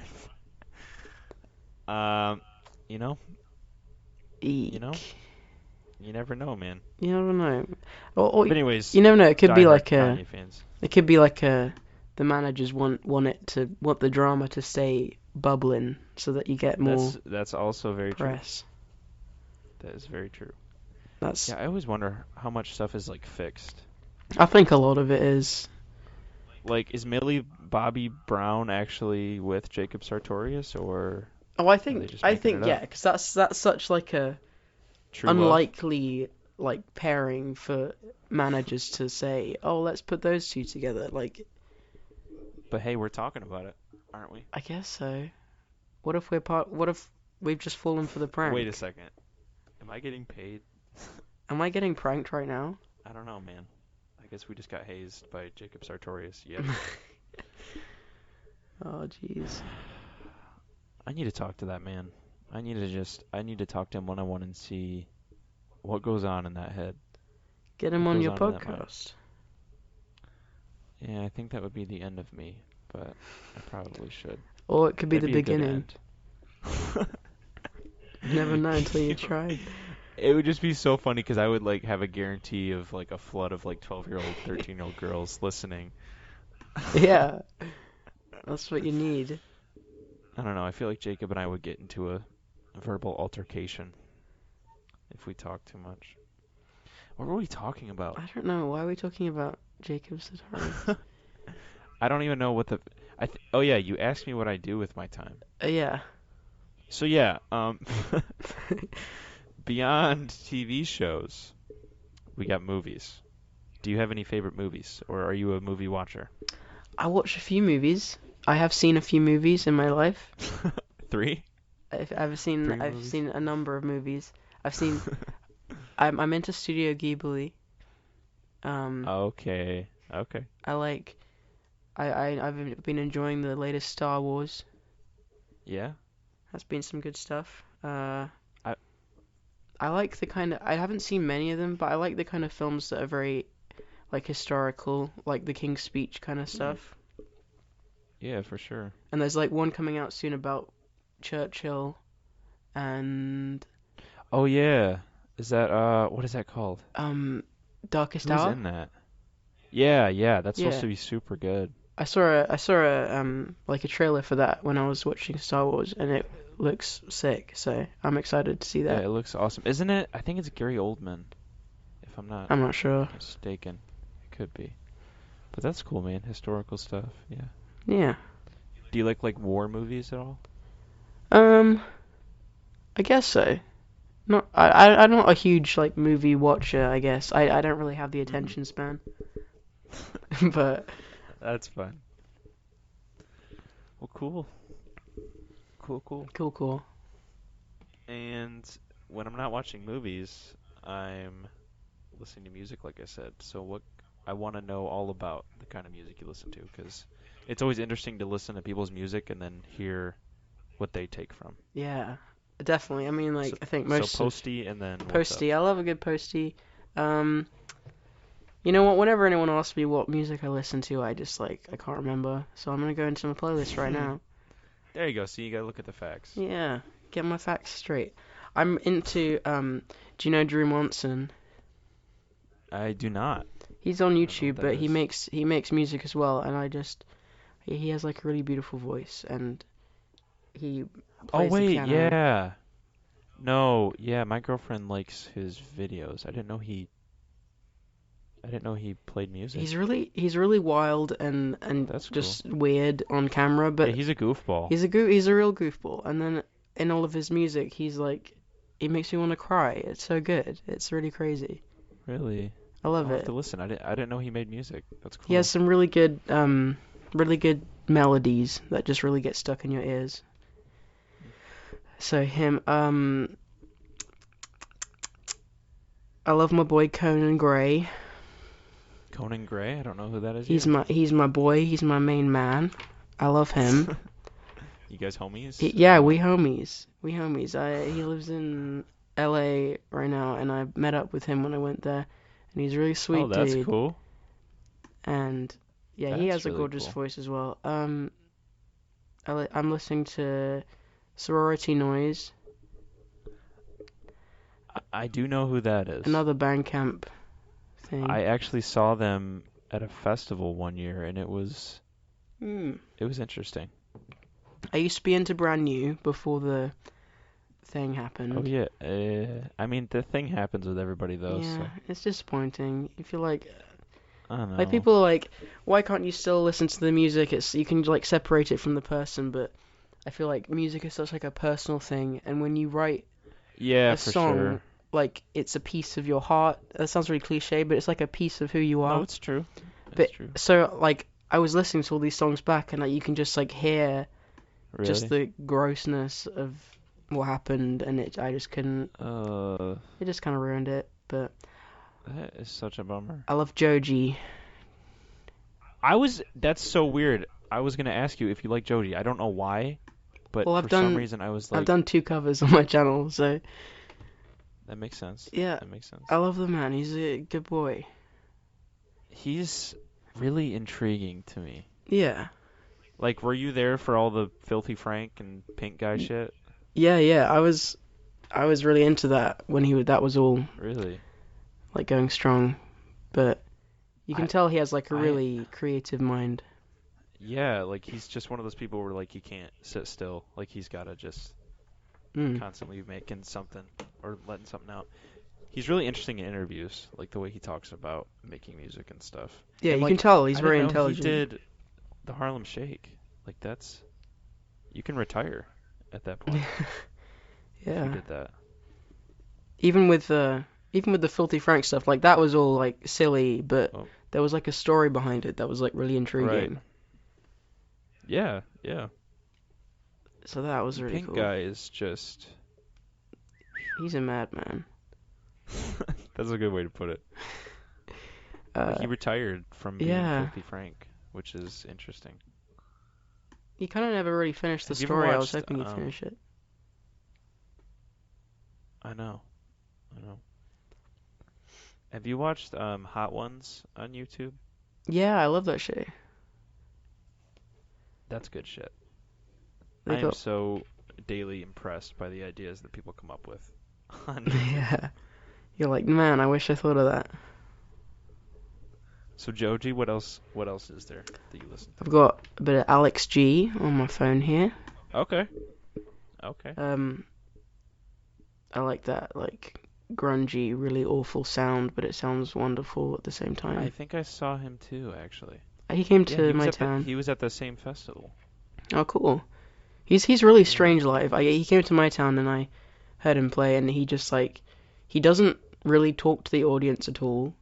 um, you know, you know, Eek. you never know, man. You never know. Or But anyways, you never know. It could be diehard like a. Kanye fans. It could be like a. The managers want the drama to stay bubbling so that you get more That's also very true. press. That is very true. That's. Yeah, I always wonder how much stuff is like fixed. I think a lot of it is. Like, is Millie Bobby Brown actually with Jacob Sartorius, or Oh, I are they think just I making think it yeah, up? because that's such like a True love? unlikely like pairing for managers to say, oh, let's put those two together. Like, But hey, we're talking about it, aren't we? I guess so. What if we're part? What if we've just fallen for the Wait a prank? second. Am I getting paid? Am I getting pranked right now? I don't know, man. I guess we just got hazed by Jacob Sartorius yet. Oh, jeez. I need to talk to that man. I need to talk to him one-on-one and see what goes on in that head. Get him What on goes your on in that mind. podcast. Yeah, I think that would be the end of me, but I probably should. Or it could be That'd the be a good beginning. end. You never know until you try. It would just be so funny because I would like have a guarantee of like a flood of like 12-year-old, 13-year-old girls listening. Yeah, that's what you need. I don't know. I feel like Jacob and I would get into a verbal altercation if we talked too much. What were we talking about? I don't know. Why are we talking about Jacob's tutorials? I don't even know what the. Oh yeah, you asked me what I do with my time. Yeah. So yeah, beyond TV shows, we got movies. Do you have any favorite movies, or are you a movie watcher? I watch a few movies. I have seen a few movies in my life. 3? I've seen 3 I've movies? seen a number of movies. I've seen. I'm into Studio Ghibli. Okay. Okay. I like. I've been enjoying the latest Star Wars. Yeah. That's been some good stuff. I I like the kind of. I haven't seen many of them, but I like the kind of films that are very like historical, like the King's Speech kind of stuff. Yeah, for sure. And there's like one coming out soon about Churchill and Oh yeah. Is that what is that called? Darkest Who's Hour. in that? Yeah, yeah, that's supposed Yeah, to be super good. I saw a like a trailer for that when I was watching Star Wars, and it looks sick. So I'm excited to see Yeah, that. it looks awesome. Isn't it? I think it's Gary Oldman, if I'm not I'm not sure. mistaken. It could be. But that's cool, man. Historical stuff. Yeah. Yeah. Do you like war movies at all? Um, I guess so. Not I'm not a huge like movie watcher. I guess I don't really have the Mm. attention span. But That's fun. Well, cool. Cool, cool. cool. And when I'm not watching movies, I'm listening to music, like I said. So what I want to know all about the kind of music you listen to, because it's always interesting to listen to people's music and then hear what they take from. Yeah, definitely. I mean, So, like I think so most of Posty, and then what's up? Posty. I love a good Posty. Um, you know what? Whenever anyone asks me what music I listen to, I just like I can't remember. So I'm gonna go into my playlist right now. There you go. See, you gotta look at the facts. Yeah, get my facts straight. I'm into do you know Drew Monson? I do not. He's on I don't know what YouTube, that but is. he makes music as well, and he has like a really beautiful voice, and he Oh plays the wait, piano. yeah. No, yeah, my girlfriend likes his videos. I didn't know he played music. He's really wild and That's cool. just weird on camera, Yeah, but he's a goofball. he's a real goofball. And then in all of his music, he's like, it makes me want to cry. It's so good. It's really crazy. Really? I love I'll have to it. listen. I didn't know he made music. That's He has cool. some really good melodies that just really get stuck in your ears. So him, I love my boy Conan Gray. Conan Gray? I don't know who that is yet. He's my boy. He's my main man. I love him. You guys homies or Yeah, what? we homies. We homies. He lives in LA right now, and I met up with him when I went there, and he's a really Oh, sweet that's dude. cool. And yeah, he That's has a really gorgeous cool. voice as well. I'm listening to Sorority Noise, I do know who that is. another Bandcamp thing. I actually saw them at a festival one year, and it was Hmm. it was interesting. I used to be into Brand New before the thing Oh happened. yeah. I mean, the thing happens with everybody though, Yeah, so it's disappointing. You feel I don't like know. people are like, why can't you still listen to the music? It's you can like separate it from the person, but I feel like music is such like a personal thing, and when you write Yeah, a for song, sure. like it's a piece of your heart. That sounds really cliche, but it's like a piece of who you No, are. it's true. It's But true. so like I was listening to all these songs back, and like you can just like hear just Really? the grossness of what happened, and I just couldn't. Uh, It just kind of ruined it. But that is such a bummer. I love Joji. That's so weird. I was gonna ask you if you like Joji. I don't know why, but Well, for some reason I was I've like, done two covers on my channel, so that makes sense. yeah, That makes sense. I love the man. He's a good boy. He's really intriguing to me. Yeah. Like, were you there for all the Filthy Frank and Pink Guy Y- shit? Yeah, yeah. I was I was really into that when that was all Really? like going strong, but you can I tell he has like a I really creative mind. Yeah, like he's just one of those people where like he can't sit still. Like he's gotta just Mm. constantly making something or letting something out. He's really interesting in interviews, like the way he talks about making music and stuff. Yeah, And you can like tell he's I didn't very know he intelligent. did the Harlem Shake. Like that's you can retire at that point if you Yeah. did that. Even with the Filthy Frank stuff, like that was all like silly, but Oh, there was like a story behind it that was like really right. intriguing. Yeah, yeah. So that was The really Pink cool. guy is just He's a madman. that's a good way to put it. Like Uh, he retired from being yeah. Filthy Frank, which is interesting. He kind of never really finished the Have you ever story. I was watched hoping he'd finish it. I know. I know. Have you watched Hot Ones on YouTube? Yeah, I love that shit. That's good shit. They I am got so daily impressed by the ideas that people come up with on YouTube. yeah. You're like, man, I wish I thought of that. So Joji, what else is there that you listen I've got a bit of Alex G on my phone here. to? Okay. Okay. Um, I like that like grungy, really awful sound, but it sounds wonderful at the same I time. think I saw him too, actually. He came Yeah, to my town. he was at the same festival. Oh, cool. He's really Yeah. strange live. He came to my town and I heard him play, and he just like he doesn't really talk to the audience at all.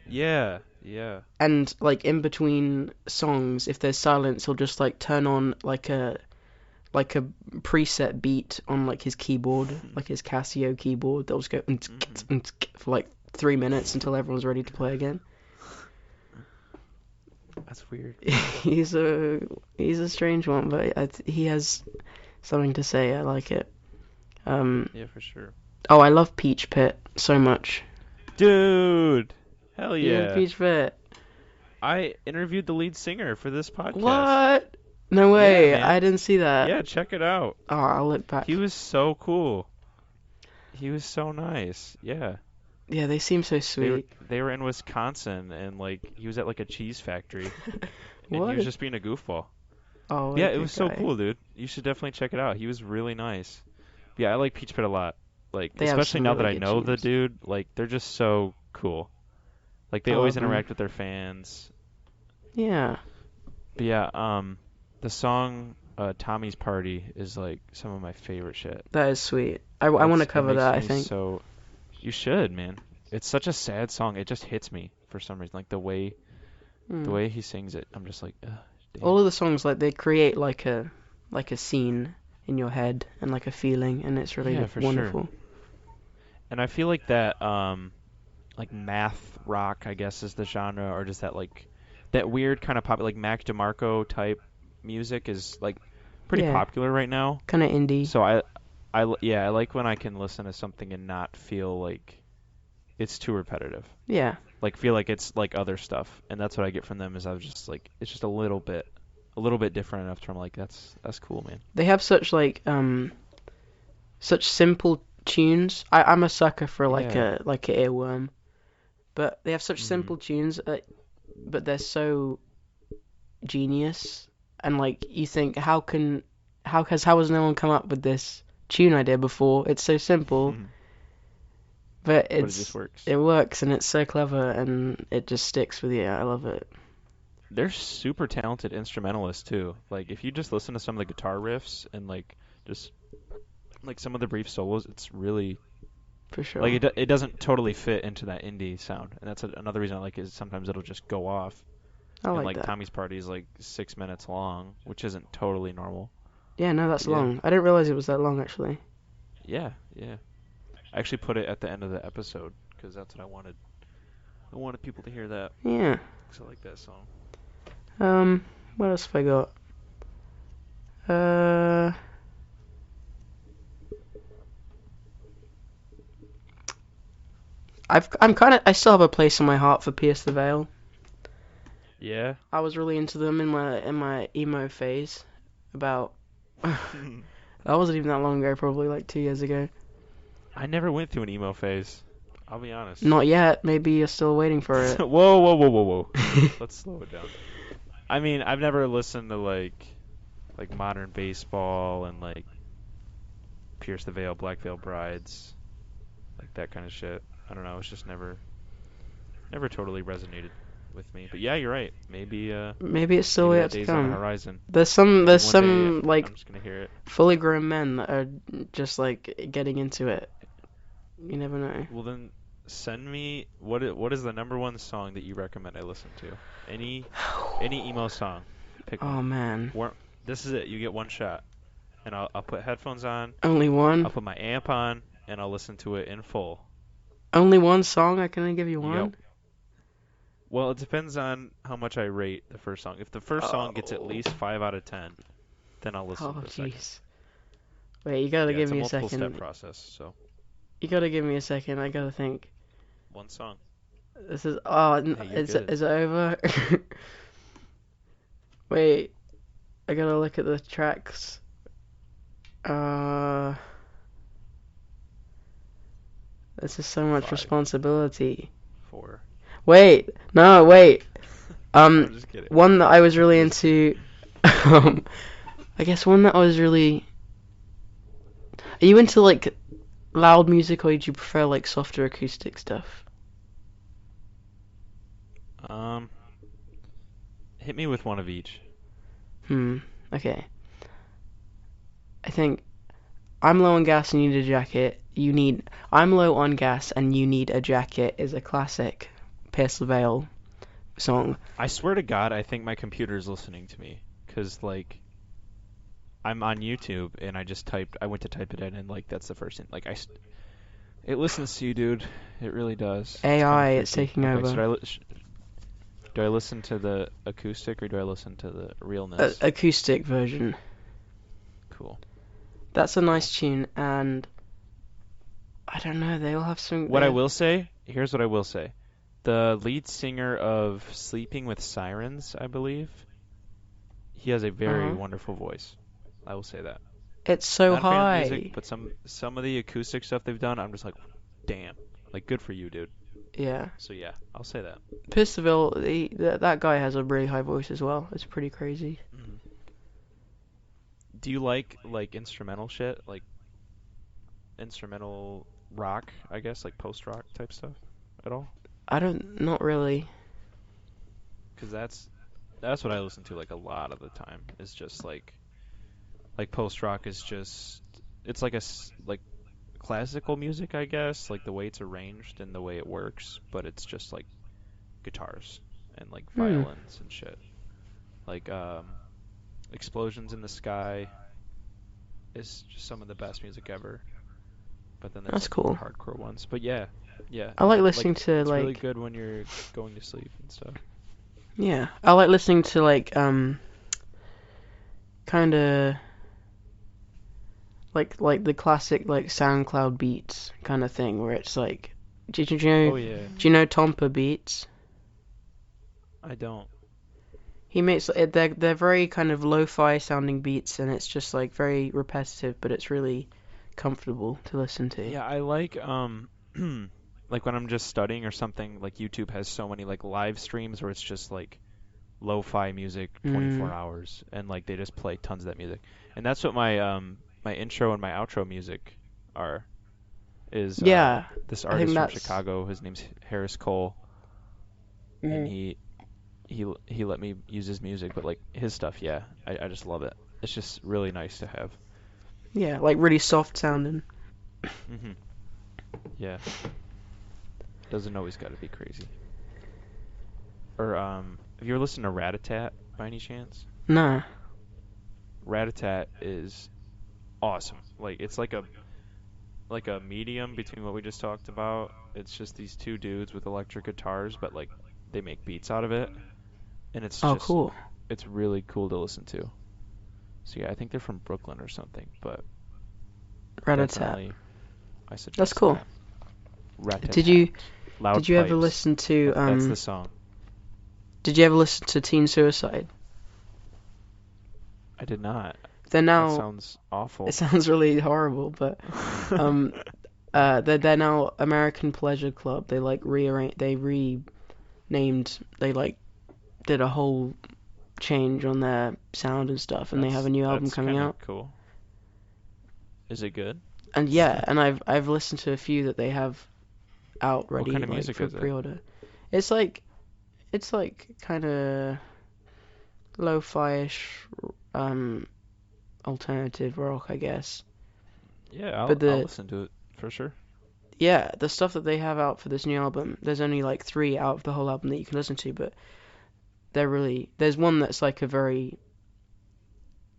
Yeah, yeah. And like in between songs, if there's silence, he'll just like turn on like a preset beat on like his keyboard, like his Casio keyboard. They'll just go Hmm. for like 3 minutes until everyone's ready to play again. That's weird. he's a he's a strange one, but he has something to say. I like it. Um. Yeah, for sure. Oh, I love Peach Pit so much. Dude, hell You love yeah. Peach Pit? I interviewed the lead singer for this podcast. What? No Yeah, way. I man. didn't see that. Yeah, check it out. Oh, I'll look back. He was so cool. He was so nice. Yeah. Yeah, they seem so They were sweet. they were in Wisconsin and like he was at like a cheese factory and he What? was just being a goofball. Oh, what a Yeah, it good was so guy. cool, dude. You should definitely check it out. He was really nice. Yeah, I like Peach Pit a lot. Like, They have especially some now that really I good know the tunes. dude, like they're just so cool. Like they I always love them. interact with their fans. Yeah, But yeah, the song Tommy's Party is like some of my favorite shit. that is sweet. I want to It cover makes that, I me think. so you should, man. It's such a sad song. It just hits me for some reason. Like the Mm. way he sings it, I'm just like, ugh, damn. All of the songs, like, they create like a scene in your head and like a feeling, and it's Yeah, really for sure. wonderful. And I feel like that like math rock, I guess is the genre, or just that weird kind of pop, like Mac DeMarco type music is like pretty Yeah, popular right now. kind of indie. So yeah, I like when I can listen to something and not feel like it's too repetitive. Yeah, Like feel like it's like other stuff. And that's what I get from them is I was just like it's just a little bit different enough to I'm like that's cool, man. they have such simple tunes. I'm a sucker for Yeah. like a earworm, but they have such Mhm. simple tunes, but they're so genius. And like you think, how has no one come up with this tune idea before? It's so simple, but But it just works. it works and it's so clever and it just sticks with you. I love it. They're super talented instrumentalists too. Like if you just listen to some of the guitar riffs and like just like some of the brief solos, it's really For like sure. it doesn't totally fit into that indie sound. And that's another reason I like is sometimes it'll just go off. I And like like that. Tommy's Party is like 6 minutes long, which isn't totally normal. Yeah, no, that's But yeah, long. I didn't realize it was that long actually. yeah, yeah. I actually put it at the end of the episode because that's what I wanted. I wanted people to hear that Yeah. because I like that song. What else have I got? Uh, I still have a place in my heart for Pierce the Veil. Yeah. I was really into them in my emo phase. About that wasn't even that long ago, probably like 2 years ago. I never went through an emo phase. I'll be honest. Not yet. Maybe you're still waiting for it. Whoa, whoa, whoa, whoa, whoa. Let's slow it down. I mean, I've never listened to like modern baseball and like Pierce the Veil, Black Veil Brides, like that kind of shit. I don't know. It's just never totally resonated with me. But yeah, you're right. Maybe it's still Maybe yet that to day's on the come. horizon. There's Maybe some one day like I'm just gonna hear it. fully grown men that are just like getting into it. You never know. Well then, send me what is the number one song that you recommend I listen to? Any emo song. Pick Oh one. man. This is it. You get one shot, and I'll put headphones on. Only one? I'll put my amp on, and I'll listen to it in full. Only one song? I can only give you Yep. one? Well, it depends on how much I rate the first song. If the first song gets at Oh. least 5 out of 10, then I'll listen Oh to the second. jeez. Wait, you gotta Yeah, give it's a me a multiple second. step process. So You gotta give me a second. I gotta think. one song. This is Hey, you're good. is it over? Wait, I gotta look at the tracks. This is so much 5, responsibility. 4. Wait, no, wait. I'm just kidding. One that I was really into. I guess one that I was really. Are you into like loud music, or do you prefer like softer acoustic stuff? Hit me with one of each. Okay. I think I'm low on gas and you need a jacket. I'm low on gas and you need a jacket is a classic Pierce the Veil song. I swear to God, I think my computer's listening to me, 'cause like I'm on YouTube and I went to type it in and like that's the first thing. Like it listens to you, dude. It really does. AI, It's it's kinda taking creepy. over. Okay, do I listen to the acoustic or do I listen to the realness? Acoustic version. Cool. That's a nice tune, and I don't know, they all have some. What I will say, here's what I will say. The lead singer of Sleeping with Sirens, I believe, he has a very wonderful voice. I will say that. It's so Not a fan of high. the music, but some of the acoustic stuff they've done, I'm just like, damn, like good for you, dude. Yeah. So yeah, I'll say that. Pierce the Veil, that guy has a really high voice as well. It's pretty crazy. Mhm. Do you like instrumental shit, like instrumental rock, I guess, like post-rock type stuff at all? Not really. 'Cause that's what I listen to like a lot of the time. Is just like post-rock is just it's like like classical music, I guess, like the way it's arranged and the way it works, but it's just like guitars and like violins and shit. Like Explosions in the Sky is just some of the best music ever. But then there's That's like cool. more hardcore ones. But yeah. I like and, listening to it's really like. good when you're going to sleep and stuff. Yeah, I like listening to like kind of like the classic like SoundCloud beats kind of thing where it's like, do you know Oh yeah. do you know Tompa beats? I don't. He makes they're very kind of lo-fi sounding beats, and it's just like very repetitive, but it's really comfortable to listen to. Yeah, I like like when I'm just studying or something, like YouTube has so many like live streams where it's just like lo-fi music 24 hours and like they just play tons of that music. And that's what my intro and my outro music are is Yeah, this I artist think from that's. Chicago, his name's Harris Cole, and he let me use his music, but like his stuff, yeah, I just love it. It's just really nice to have. Yeah, like really soft sounding. Mhm. Yeah. Doesn't always got to be crazy. Or have you ever listened to Rat-a-Tat by any chance? Nah. Rat-a-Tat is awesome. Like it's like a medium between what we just talked about. It's just these two dudes with electric guitars, but like they make beats out of it, and it's Oh, just cool. it's really cool to listen to. So yeah, I think they're from Brooklyn or something, but Rat-a-tat. definitely I suggest That's cool. that. Rat-a-tat. Loud Did you ever Pipes. listen to That's the song. Did you ever listen to Teen Suicide? I did not. They're now. That sounds awful. It sounds really horrible, but They're now American Pleasure Club. They like renamed. They like did a whole change on their sound and stuff, and they have a new album That's coming kind out. of cool. Is it good? And yeah, and I've listened to a few that they have out What ready kind of like music for is it? pre-order. It's like kind of lo-fi-ish, um, alternative rock, I guess. Yeah, But I'll listen to it for sure. yeah, the stuff that they have out for this new album, there's only like 3 out of the whole album that you can listen to, but there's one that's like a very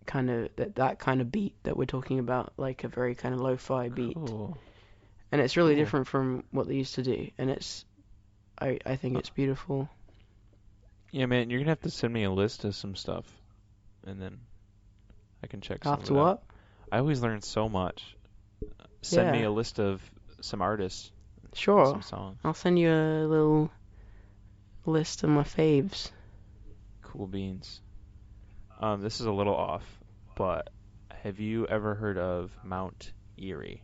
kind of that kind of beat that we're talking about, like a very kind of lo-fi beat, Cool. and it's really Cool. different from what they used to do, and I think Uh, it's beautiful. Yeah, man, you're gonna have to send me a list of some stuff, and then I can check some of After it out. what? I always learn so much. Send me Yeah, a list of some artists and some sure. songs. I'll send you a little list of my faves. Cool beans. This is a little off, but have you ever heard of Mount Erie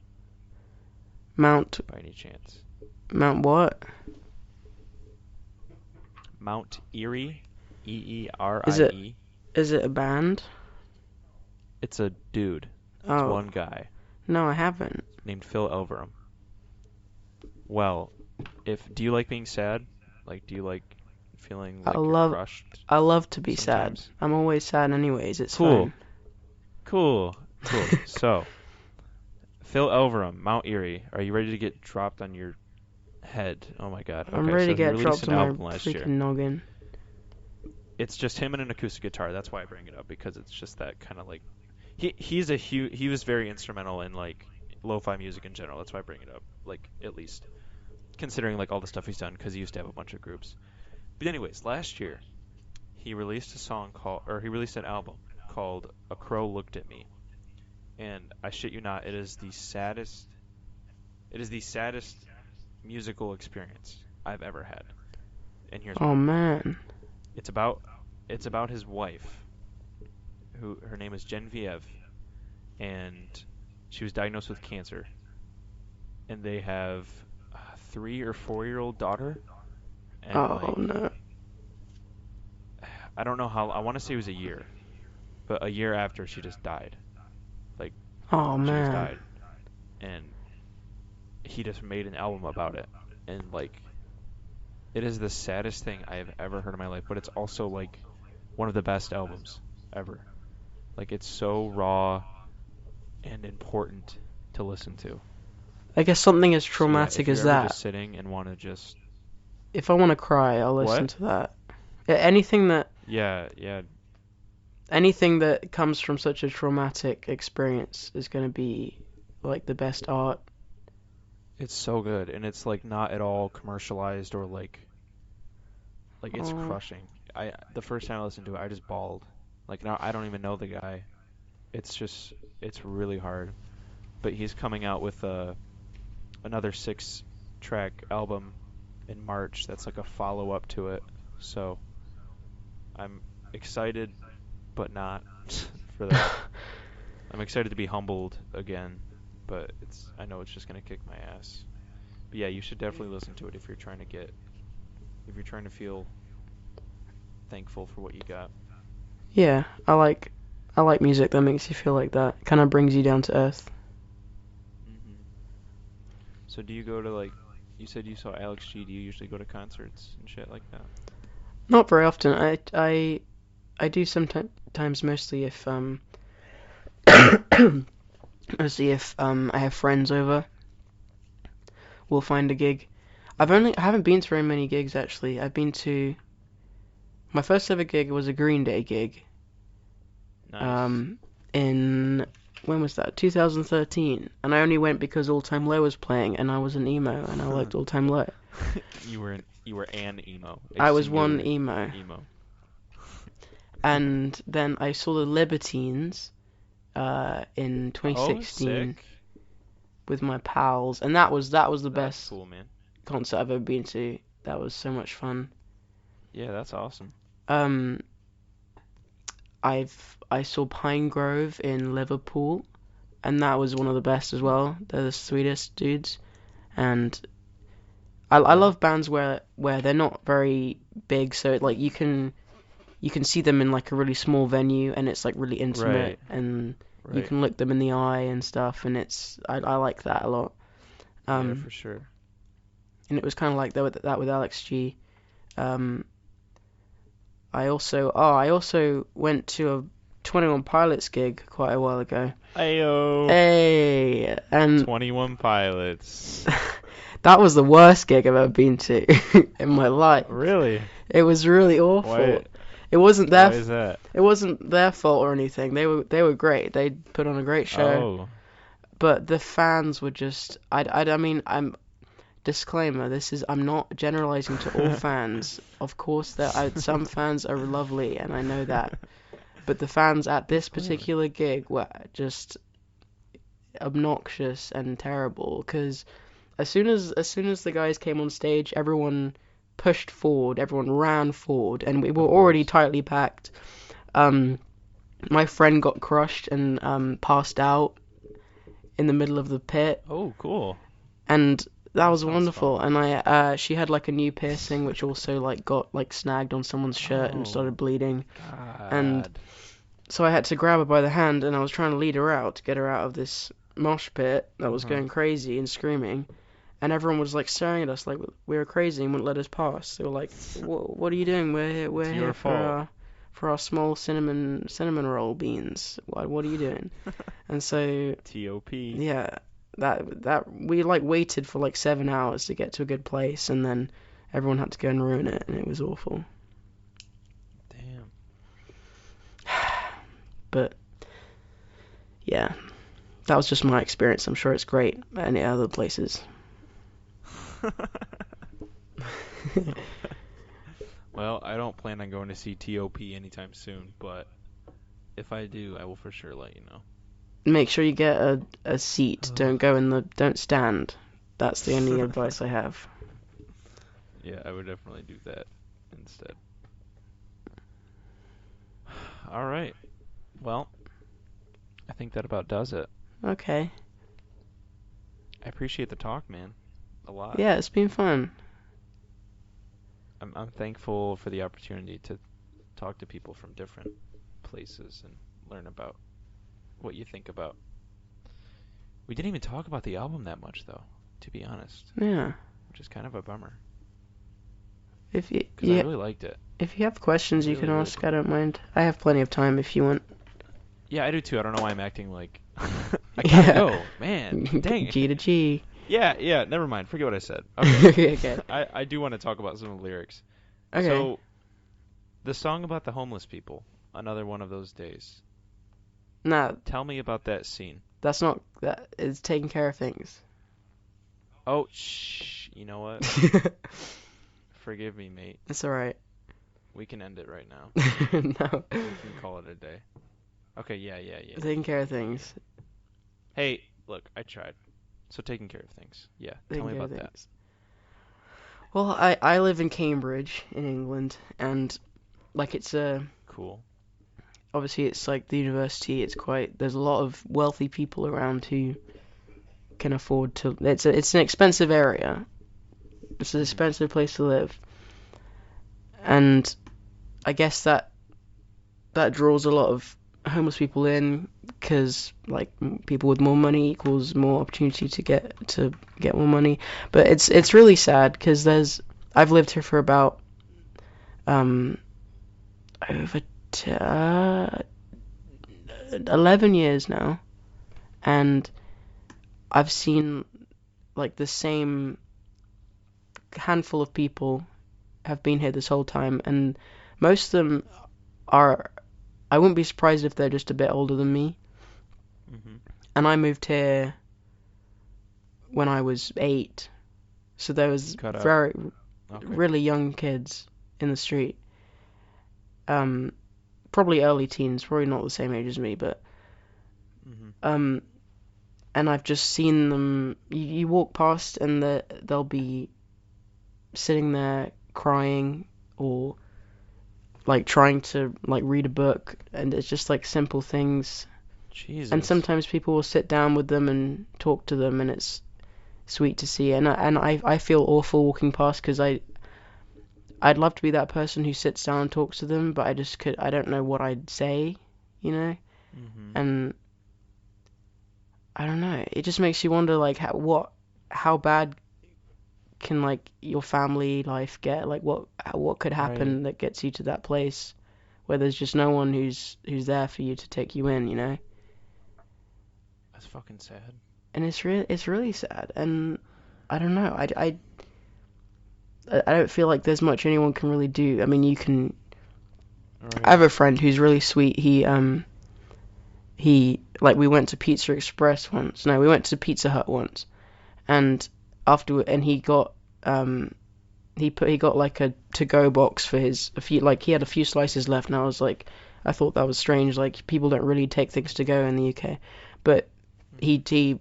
Mount by any chance? Mount what? Mount Erie, Is it Eerie. is it a band? It's a dude. It's Oh, one guy no, I haven't. named Phil Elverum. Well, do you like being sad? Like, do you like feeling I like you're love crushed I love to be sad. sometimes? I'm always sad anyways. It's Cool, fine. cool. So, Phil Elverum, Mount Erie. Are you ready to get dropped on your head? Oh my God. I'm Okay, ready so to he get released dropped an on my album last freaking year. noggin. It's just him and an acoustic guitar. That's why I bring it up, because it's just that kind of like he was very instrumental in like lo-fi music in general. That's why I bring it up. Like, at least considering like all the stuff he's done, because he used to have a bunch of groups. But anyways, last year he released he released an album called A Crow Looked at Me. And I shit you not, it is the saddest musical experience I've ever had. And here's Oh why. man. It's about it's about his wife, who her name is Genevieve, and she was diagnosed with cancer, and they have a 3 or 4 year old daughter, and Oh like, no. I don't know how, I want to say it was a year, but a year after she just died. Like, Oh she just man. died, and he just made an album about it, and like, it is the saddest thing I have ever heard in my life, but it's also like one of the best albums ever. Like, it's so raw and important to listen to. I guess something as So yeah, traumatic if you're as ever that. just sitting and want to just If I want to cry, I'll listen what? to that. Yeah, Yeah, anything that comes from such a traumatic experience is going to be like the best art. it's so good, and it's like not at all commercialized or like it's Oh, crushing. The first time I listened to it, I just bawled. Like, now I don't even know the guy. It's really hard. But he's coming out with another 6-track album in March. That's like a follow up to it. So I'm excited, but not for that. I'm excited to be humbled again, but I know it's just gonna kick my ass. But yeah, you should definitely listen to it if you're trying to feel thankful for what you got. yeah, I like music that makes you feel like that. Kind of brings you down to earth. hmm So do you go to, like, you said you saw Alex G. Do you usually go to concerts and shit like that? Not very often. I do sometimes, mostly if mostly if I have friends over, we'll find a gig. I haven't been to very many gigs actually. I've been to my first ever gig was a Green Day gig. Nice. Um, in when was that? 2013. And I only went because All Time Low was playing, and I was an emo, and I liked All Time Low. You were an emo, a I was one singular emo. emo. And then I saw the Libertines in Oh, 2016 sick. with my pals, and that was the That's best cool, man. concert I've ever been to. That was so much fun. Yeah, that's awesome. Um, I saw Pine Grove in Liverpool and that was one of the best as well. They're the sweetest dudes, and I Yeah. love bands where they're not very big, so like you can see them in like a really small venue, and it's like really intimate, Right. and you Right. can look them in the eye and stuff, and I like that a lot. Yeah, Um, for sure. and it was kind of like that with Alex G. Um, I also went to a 21 Pilots gig quite a while ago. Ayo. Hey, and 21 Pilots. that was the worst gig I've ever been to in my life. Really? It was really awful. Why? It wasn't Why their is that? it wasn't their fault or anything. They were great. They put on a great show, Oh. but the fans were just I mean, disclaimer, I'm not generalizing to all fans. Of course, some fans are lovely, and I know that. But the fans at this Disclaimer. particular gig were just obnoxious and terrible. Because as soon as the guys came on stage, everyone pushed forward, everyone ran forward, and we were Of already course. tightly packed. Um, my friend got crushed and passed out in the middle of the pit, Oh, cool. and that That was sounds wonderful. fun. And she had like a new piercing, which also like got like snagged on someone's shirt and Oh, started bleeding. And God. so I had to grab her by the hand, and I was trying to lead her out to get her out of this mosh pit that was Uh-huh. going crazy and screaming. And everyone was like staring at us like we were crazy and wouldn't let us pass. They were like, "What are you doing? We're It's here your fault. for our small cinnamon roll beans. What are you doing?" And so T.O.P. yeah, that we like waited for like 7 hours to get to a good place, and then everyone had to go and ruin it, and it was awful. Damn. But yeah, that was just my experience. I'm sure it's great at any other places. Well, I don't plan on going to see T.O.P. anytime soon, but if I do, I will for sure let you know. Make sure you get a seat. Don't stand. That's the only advice I have. Yeah, I would definitely do that instead. All right. Well, I think that about does it. Okay. I appreciate the talk, man. A lot. Yeah, it's been fun. I'm thankful for the opportunity to talk to people from different places and learn about what you think about. We didn't even talk about the album that much, though, to be honest, Yeah. which is kind of a bummer If you because I really liked it. if you have questions, you can Really, really ask. cool. I don't mind. I have plenty of time if you want. Yeah, I do too. I don't know why I'm acting like I gotta Yeah. go, man. Dang G to it. G. Yeah. Never mind. Forget what I said. Okay. Okay. I do want to talk about some of the lyrics. Okay. So the song about the homeless people, another one of those days. Nah, Tell me about that scene. that's not that. It's taking care of things. Oh, shh. You know what? Forgive me, mate. It's alright. We can end it right now. No. We can call it a day. Okay, yeah. Taking care of things. Hey, look, I tried. So taking care of things. Yeah, tell Taking me care of about that. things. Well, I live in Cambridge in England, and like Cool. obviously it's like the university. There's a lot of wealthy people around who can afford to. It's an expensive area. It's an Mhm. expensive place to live, and I guess that draws a lot of homeless people in because like people with more money equals more opportunity to get more money. But it's really sad because I've lived here for about um over 11 years now, and I've seen like the same handful of people have been here this whole time, and most of them are. I wouldn't be surprised if they're just a bit older than me. Mhm. And I moved here when I was 8, so there was Cut out. very Okay. really young kids in the street. Probably early teens, probably not the same age as me, but Mhm. and I've just seen them. You walk past and they'll be sitting there crying or like trying to like read a book, and it's just like simple things. And Jesus. sometimes people will sit down with them and talk to them, and it's sweet to see. And I feel awful walking past because I'd love to be that person who sits down and talks to them, but I don't know what I'd say, you know? Mhm. And I don't know. It just makes you wonder, like, how bad can like your family life get? Like, what could Right. happen that gets you to that place where there's just no one who's there for you to take you in, you know? That's fucking sad. And it's really sad. And I don't know. I don't feel like there's much anyone can really do. I mean, you can. I have Right. a friend who's really sweet. He like we went to Pizza Express once. No, we went to Pizza Hut once, and he got he got like a to-go box for his a few like he had a few slices left, and I thought that was strange. Like people don't really take things to go in the UK, but Mhm. he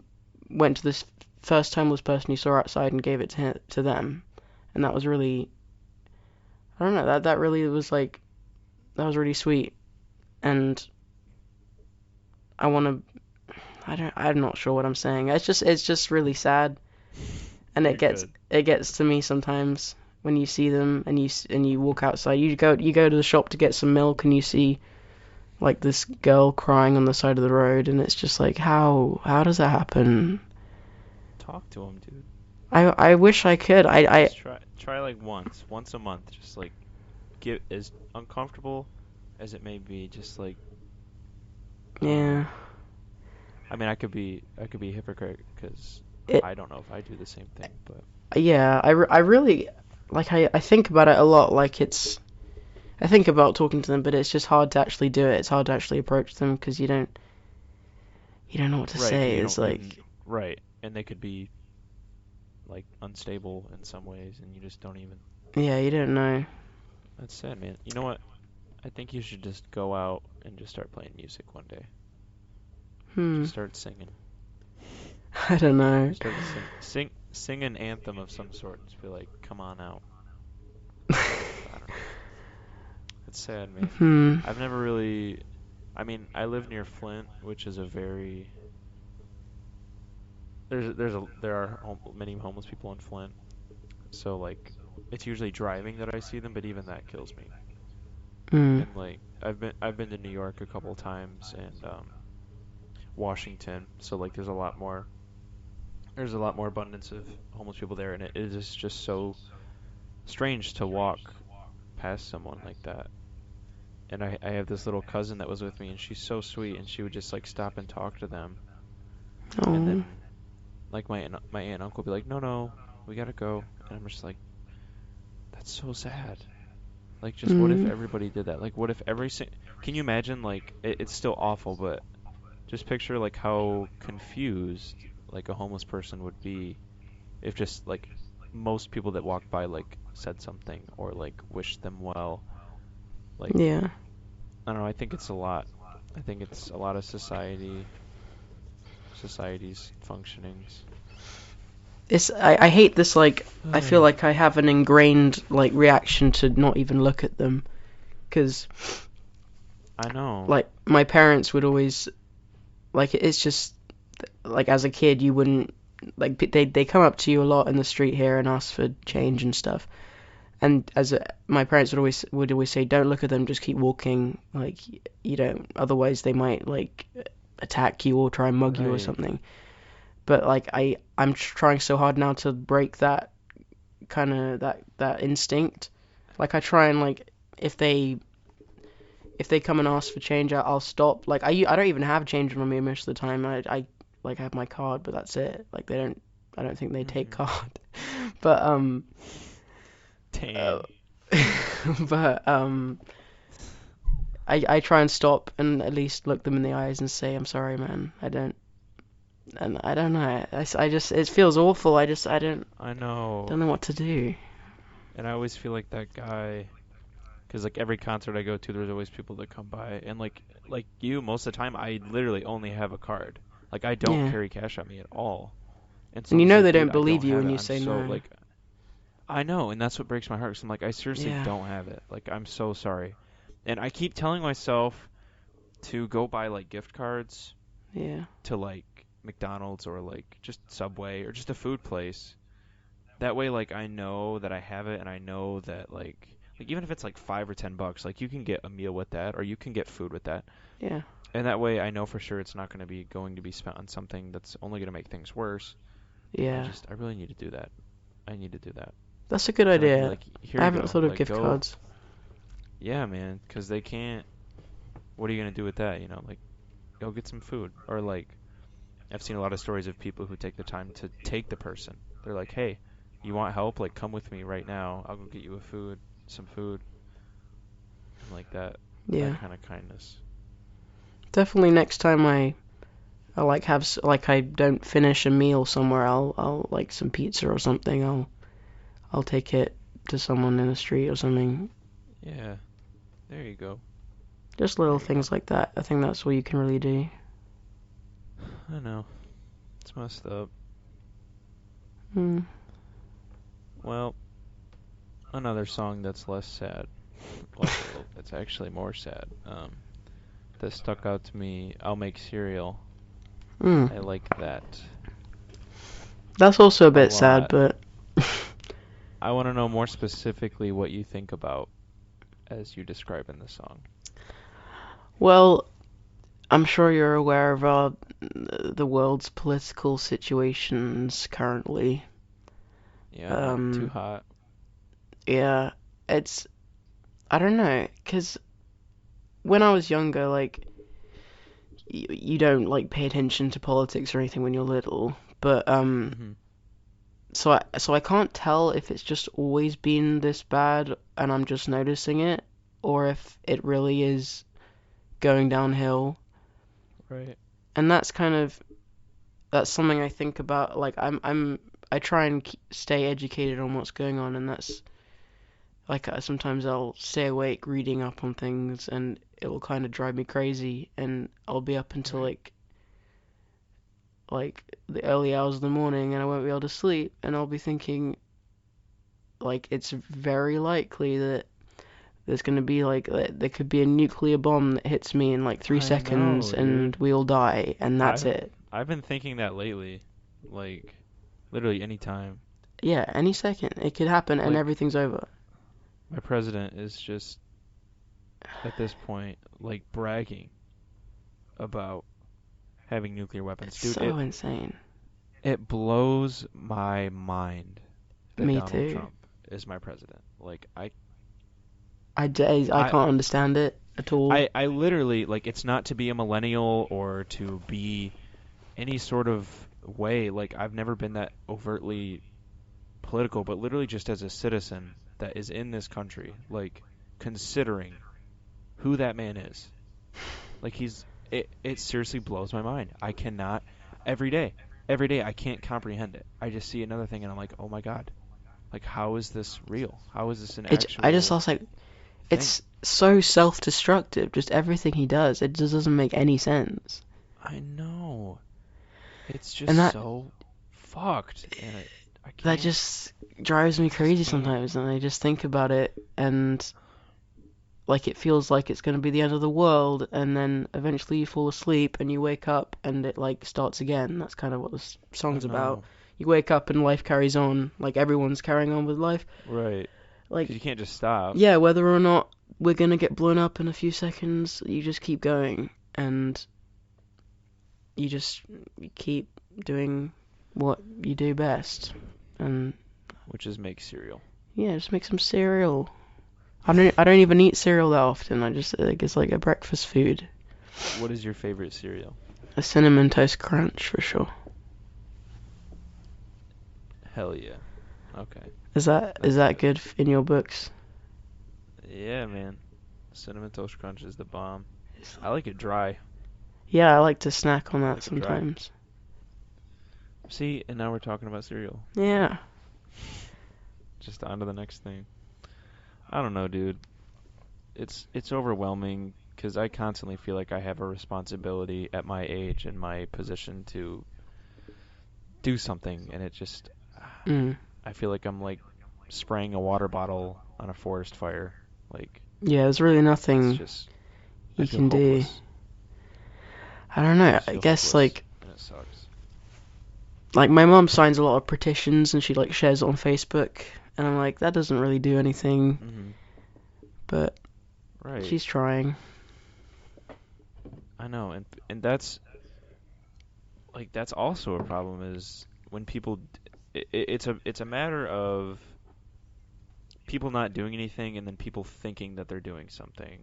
went to this first homeless person he saw outside and gave it to them, and that was really I don't know that really was like that was really sweet, and I want to I'm not sure what I'm saying. It's just really sad, and You're good. it gets to me sometimes when you see them and you walk outside. You go to the shop to get some milk and you see like this girl crying on the side of the road, and it's just like how does that happen? Talk to him, dude. I wish I could. Just try like once a month. Just like get as uncomfortable as it may be. Just like Yeah. I mean, I could be a hypocrite because It I don't know if I do the same thing, but yeah. I really like I think about it a lot. Like I think about talking to them, but it's just hard to actually do it. It's hard to actually approach them because you don't know what to right, because say. you It's don't like, even right, and they could be like unstable in some ways, and you just don't even. yeah, you don't know. That's sad, man. You know what? I think you should just go out and just start playing music one day. Hmm. Just start singing. I don't know. Start to sing an anthem of some sort. Just be like, come on out. I don't know. It's sad, man. Hmm. I've never really. I mean, I live near Flint, which is a very there are many homeless people in Flint. So like, it's usually driving that I see them, but even that kills me. Hmm. And like, I've been to New York a couple times and Washington. So like, there's a lot more abundance of homeless people there, and it is just so strange to walk past someone like that. And I have this little cousin that was with me, and she's so sweet, and she would just like stop and talk to them. And Oh. then like my aunt and uncle would be like, no, no, we gotta go. And I'm just like, that's so sad. Like, just what if Hmm. everybody did that? Like, what if can you imagine, like, it's still awful, but just picture, like, how confused, like, a homeless person would be if just, like, most people that walked by, like, said something or, like, wished them well. Like, Yeah. I don't know, I think it's a lot. I think it's a lot of society's functionings. I hate this. Like I feel like I have an ingrained like reaction to not even look at them because I know. like my parents would always like it's just like as a kid you wouldn't like they come up to you a lot in the street here and ask for change and stuff. And my parents would always say, don't look at them, just keep walking. Like you don't, otherwise they might like attack you or try and mug you or Right. something. But like I'm trying so hard now to break that kind of that instinct. Like I try and like if they if they come and ask for change, I'll stop. Like I don't even have change on me most of the time. I like have my card, but that's it. Like they don't. I don't think they take Hmm. card. But uh, Dang. but I try and stop and at least look them in the eyes and say I'm sorry, man. I don't know. I just it feels awful. I I know. don't know what to do. And I always feel like that guy. Because like every concert I go to, there's always people that come by, and like you, most of the time I literally only have a card. Like I don't Yeah. carry cash on me at all. And so And I'm you just know like, they dude, don't I believe don't you have when it. you I'm say so no. like, I know, and that's what breaks my heart. 'Cause I'm like, I seriously Yeah. don't have it. Like I'm so sorry. And I keep telling myself to go buy like gift cards Yeah. to like McDonald's or like just Subway or just a food place. That way, like I know that I have it, and I know that like even if it's like $5 or $10, like you can get a meal with that, or you can get food with that, Yeah. and that way I know for sure it's not going to be spent on something that's only going to make things worse. Yeah. I really need to do that. I need to do that. That's a good So I can be idea. like, here I you haven't go, thought of like gift go, cards. yeah, man, because they can't. What are you gonna do with that? Like go get some food, or like I've seen a lot of stories of people who take the time to take the person. They're like, hey, you want help? Like come with me right now. I'll go get you some food, and like that Yeah. kind of kindness. Definitely next time I like like I don't finish a meal somewhere, I'll like some pizza or something. I'll take it to someone in the street or something. Yeah, there you go. Just There little you go. things like that. I think that's what you can really do. I know. It's messed up. Hmm. Well, another song that's less sad. Well, it's actually more sad. That stuck out to me. I'll Make Cereal. Hmm. I like that That's also a a bit sad, lot. but I want to know more specifically what you think about as you describe in the song. well, I'm sure you're aware of the world's political situations currently. Yeah, not too Um, hot. yeah, it's I don't know, 'cause when I was younger, like you don't like pay attention to politics or anything when you're little, but Mhm. so I can't tell if it's just always been this bad and I'm just noticing it, or if it really is going downhill. Right. And that's something I think about. Like I try and stay educated on what's going on, and that's like sometimes I'll stay awake reading up on things, and it will kind of drive me crazy, and I'll be up until Right. like the early hours of the morning, and I won't be able to sleep, and I'll be thinking like it's very likely that there's going to be like there could be a nuclear bomb that hits me in like three I seconds know, and dude. we all die and that's I've it. I've been thinking that lately. Like literally any time. Yeah, any second it could happen and Like everything's over. my president is just at this point like bragging about having nuclear weapons. It's Dude, so insane. it blows my mind that Me Donald too. Trump is my president. Like I I can't understand it at all. I literally like it's not to be a millennial or to be any sort of way. Like I've never been that overtly political, but literally just as a citizen that is in this country, like considering who that man is. Like it seriously blows my mind. I cannot every day I can't comprehend it. I just see another thing and I'm like, "Oh my God. Like how is this real? How is this an I just actual was like, thing?" it's so self-destructive. Just everything he does, it just doesn't make any sense. I know. It's just And so fucked and I that can't just drives me I just crazy can't. sometimes, and I just think about it, and like it feels like it's going to be the end of the world, and then eventually you fall asleep and you wake up and it like starts again. That's kind of what the I song's about. know. You wake up and life carries on, like everyone's carrying on with life. Right. Because Like, you can't just stop. yeah, whether or not we're going to get blown up in a few seconds, you just keep going, and you keep doing what you do best. And Which is make cereal. yeah, just make some cereal. I don't even eat cereal that often. I just like it's like a breakfast food. What is your favorite cereal? A cinnamon toast crunch for sure. Hell yeah. Okay. Is That's that good. good in your books? Yeah, man. Cinnamon Toast Crunch is the bomb. I like it dry. Yeah, I like to snack on I that like it dry. sometimes. See, and now we're talking about cereal. Yeah. Just on to the next thing. I don't know, dude. It's overwhelming because I constantly feel like I have a responsibility at my age and my position to do something, and it just Mm. I feel like I'm like spraying a water bottle on a forest fire. Like Yeah, there's really it's nothing just I you feel can do. hopeless. I don't You know. just I feel guess hopeless, and it sucks. like my mom signs a lot of petitions and she like shares it on Facebook, and I'm like, that doesn't really do anything, Mhm. but Right. she's trying. I know, and that's like that's also a problem is when people it's a matter of people not doing anything and then people thinking that they're doing something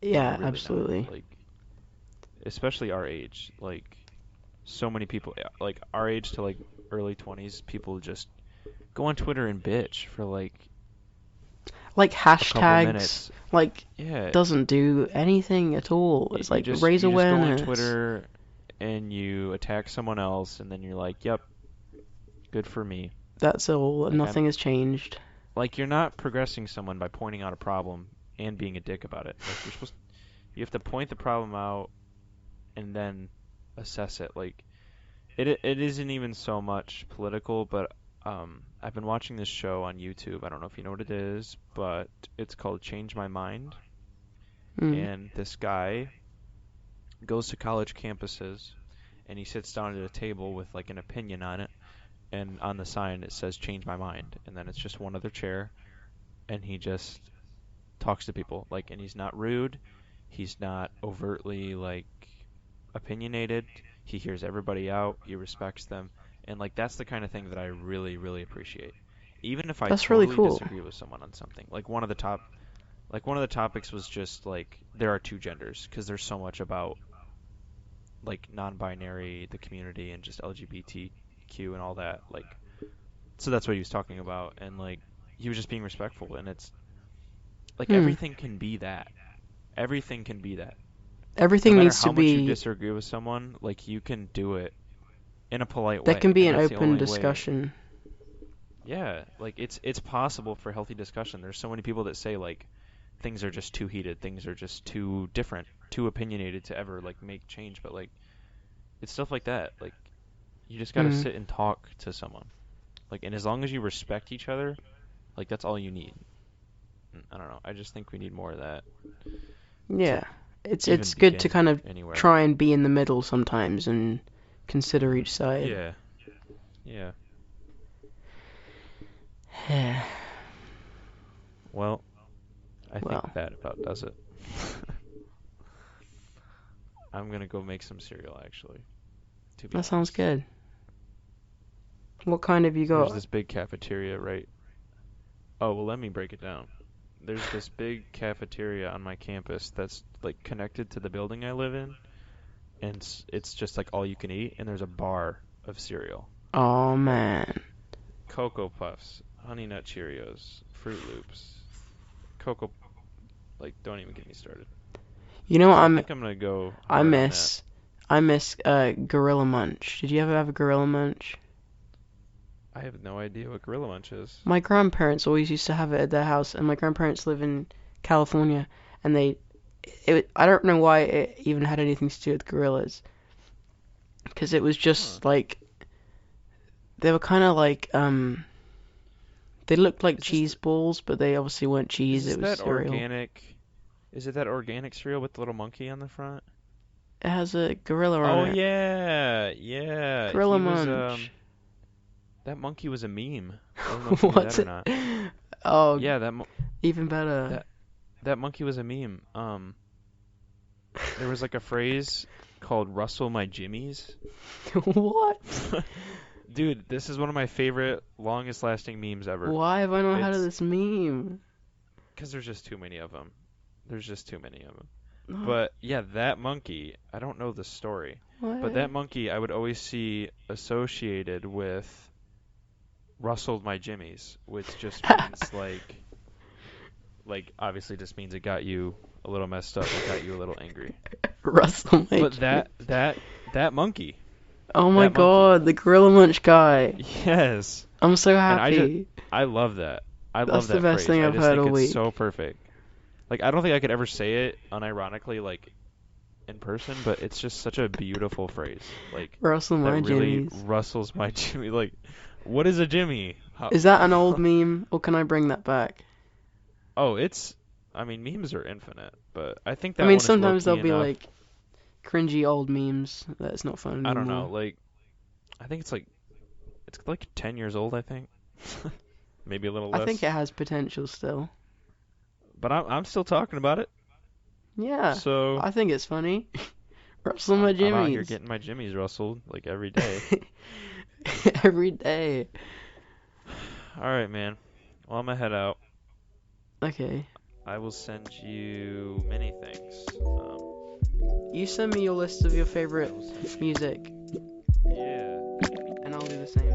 when they're Yeah, really not. absolutely. Like especially our age, like so many people like our age to like early 20s, people just go on Twitter and bitch for like Like a couple hashtags, minutes. like Yeah, doesn't do anything at all. you, It's you like just raise you just go on awareness. Twitter and you attack someone else and then you're like, "Yep, good for me." That's all. Like I'm Nothing has changed. like you're not progressing someone by pointing out a problem and being a dick about it. Like you have to point the problem out and then assess it. Like it isn't even so much political, but I've been watching this show on YouTube. I don't know if you know what it is, but it's called Change My Mind. Mm. And this guy goes to college campuses and he sits down at a table with like an opinion on it. And on the sign it says Change My Mind. And then it's just one other chair and he just talks to people. Like, and he's not rude. He's not overtly like opinionated. He hears everybody out. He respects them. And like that's the kind of thing that I really, really appreciate. Even if I That's really totally cool. disagree with someone on something. One of the topics was just like there are two genders because there's so much about like non-binary, the community, and just LGBTQ and all that. Like, so that's what he was talking about, and like he was just being respectful, and it's like Hmm. everything can be that. Everything can be that. No Everything matter needs to how much you be. disagree with someone, like you can do it in a polite There can way, be and an that's the open only way. discussion. Yeah, like it's possible for healthy discussion. There's so many people that say like things are just too heated, things are just too different, too opinionated to ever like make change, but like it's stuff like that. Like you just got to Hmm. sit and talk to someone. Like and as long as you respect each other, like that's all you need. I don't know. I just think we need more of that to Yeah. even It's good to begin kind of anywhere. try and be in the middle sometimes and consider each side. Yeah. Yeah. Well, I think Well, that about does it. I'm gonna go make some cereal actually, to be that sounds honest. good. What kind have you There's got? this big cafeteria right. Oh, well, let me break it down. There's this big cafeteria on my campus that's like connected to the building I live in, and it's just like all you can eat, and there's a bar of cereal, Oh like man. Cocoa Puffs, Honey Nut Cheerios, Fruit Loops, Cocoa, like don't even get me started. You know what So I think I'm gonna go I hard on that. miss? I miss Gorilla Munch. Did you ever have a Gorilla Munch? I have no idea what Gorilla Munch is. My grandparents always used to have it at their house, and my grandparents live in California, and I don't know why it even had anything to do with gorillas, because it was Huh. just like they were kind of like they looked like Is this cheese balls, but they obviously weren't is cheese. this It was that cereal. organic? Is it that organic cereal with the little monkey on the front? It has a gorilla on Oh it. yeah, yeah. Gorilla Munch. That monkey was a meme. I don't know if you knew that What's or it? not. Oh, Yeah, even better. that that monkey was a meme. There was like a phrase called "rustle my jimmies." What? Dude, this is one of my favorite, longest lasting memes ever. Why have I not heard of It's this meme? because there's just too many of them. There's just too many of them. No, But yeah, that monkey, I don't know the story, but what? that monkey I would always see associated with rustled my jimmies, which just means like obviously just means it got you a little messed up, it got you a little angry. Russell But Mage. that monkey, Oh my that monkey. god, the Gorilla Munch guy. Yes. I'm so And happy. I love that. I That's love the that best phrase. thing I I've just heard think all it's so week. perfect. Like I don't think I could ever say it unironically like in person, but it's just such a beautiful phrase. Like Russell that my really jimmies. rustles my Jimmy. Like, what is a Jimmy? How, Is that an old meme, or can I bring that back? oh, it's. I mean, memes are infinite, but I think I that mean, one is low sometimes they'll key be enough. like, cringy old memes that's not fun I don't know. anymore. Like, I think it's like 10 years old. I think, maybe a little I think less. it has potential still. But I'm still talking about it. Yeah, So I think it's funny. Rustle my I'm out here jimmies. getting my jimmies rustled like every day. Every day. All right, man. Well, I'm gonna head out. Okay. I will send you many things. You send me your list of your I favorite will send you. music, Yeah. and I'll do the same.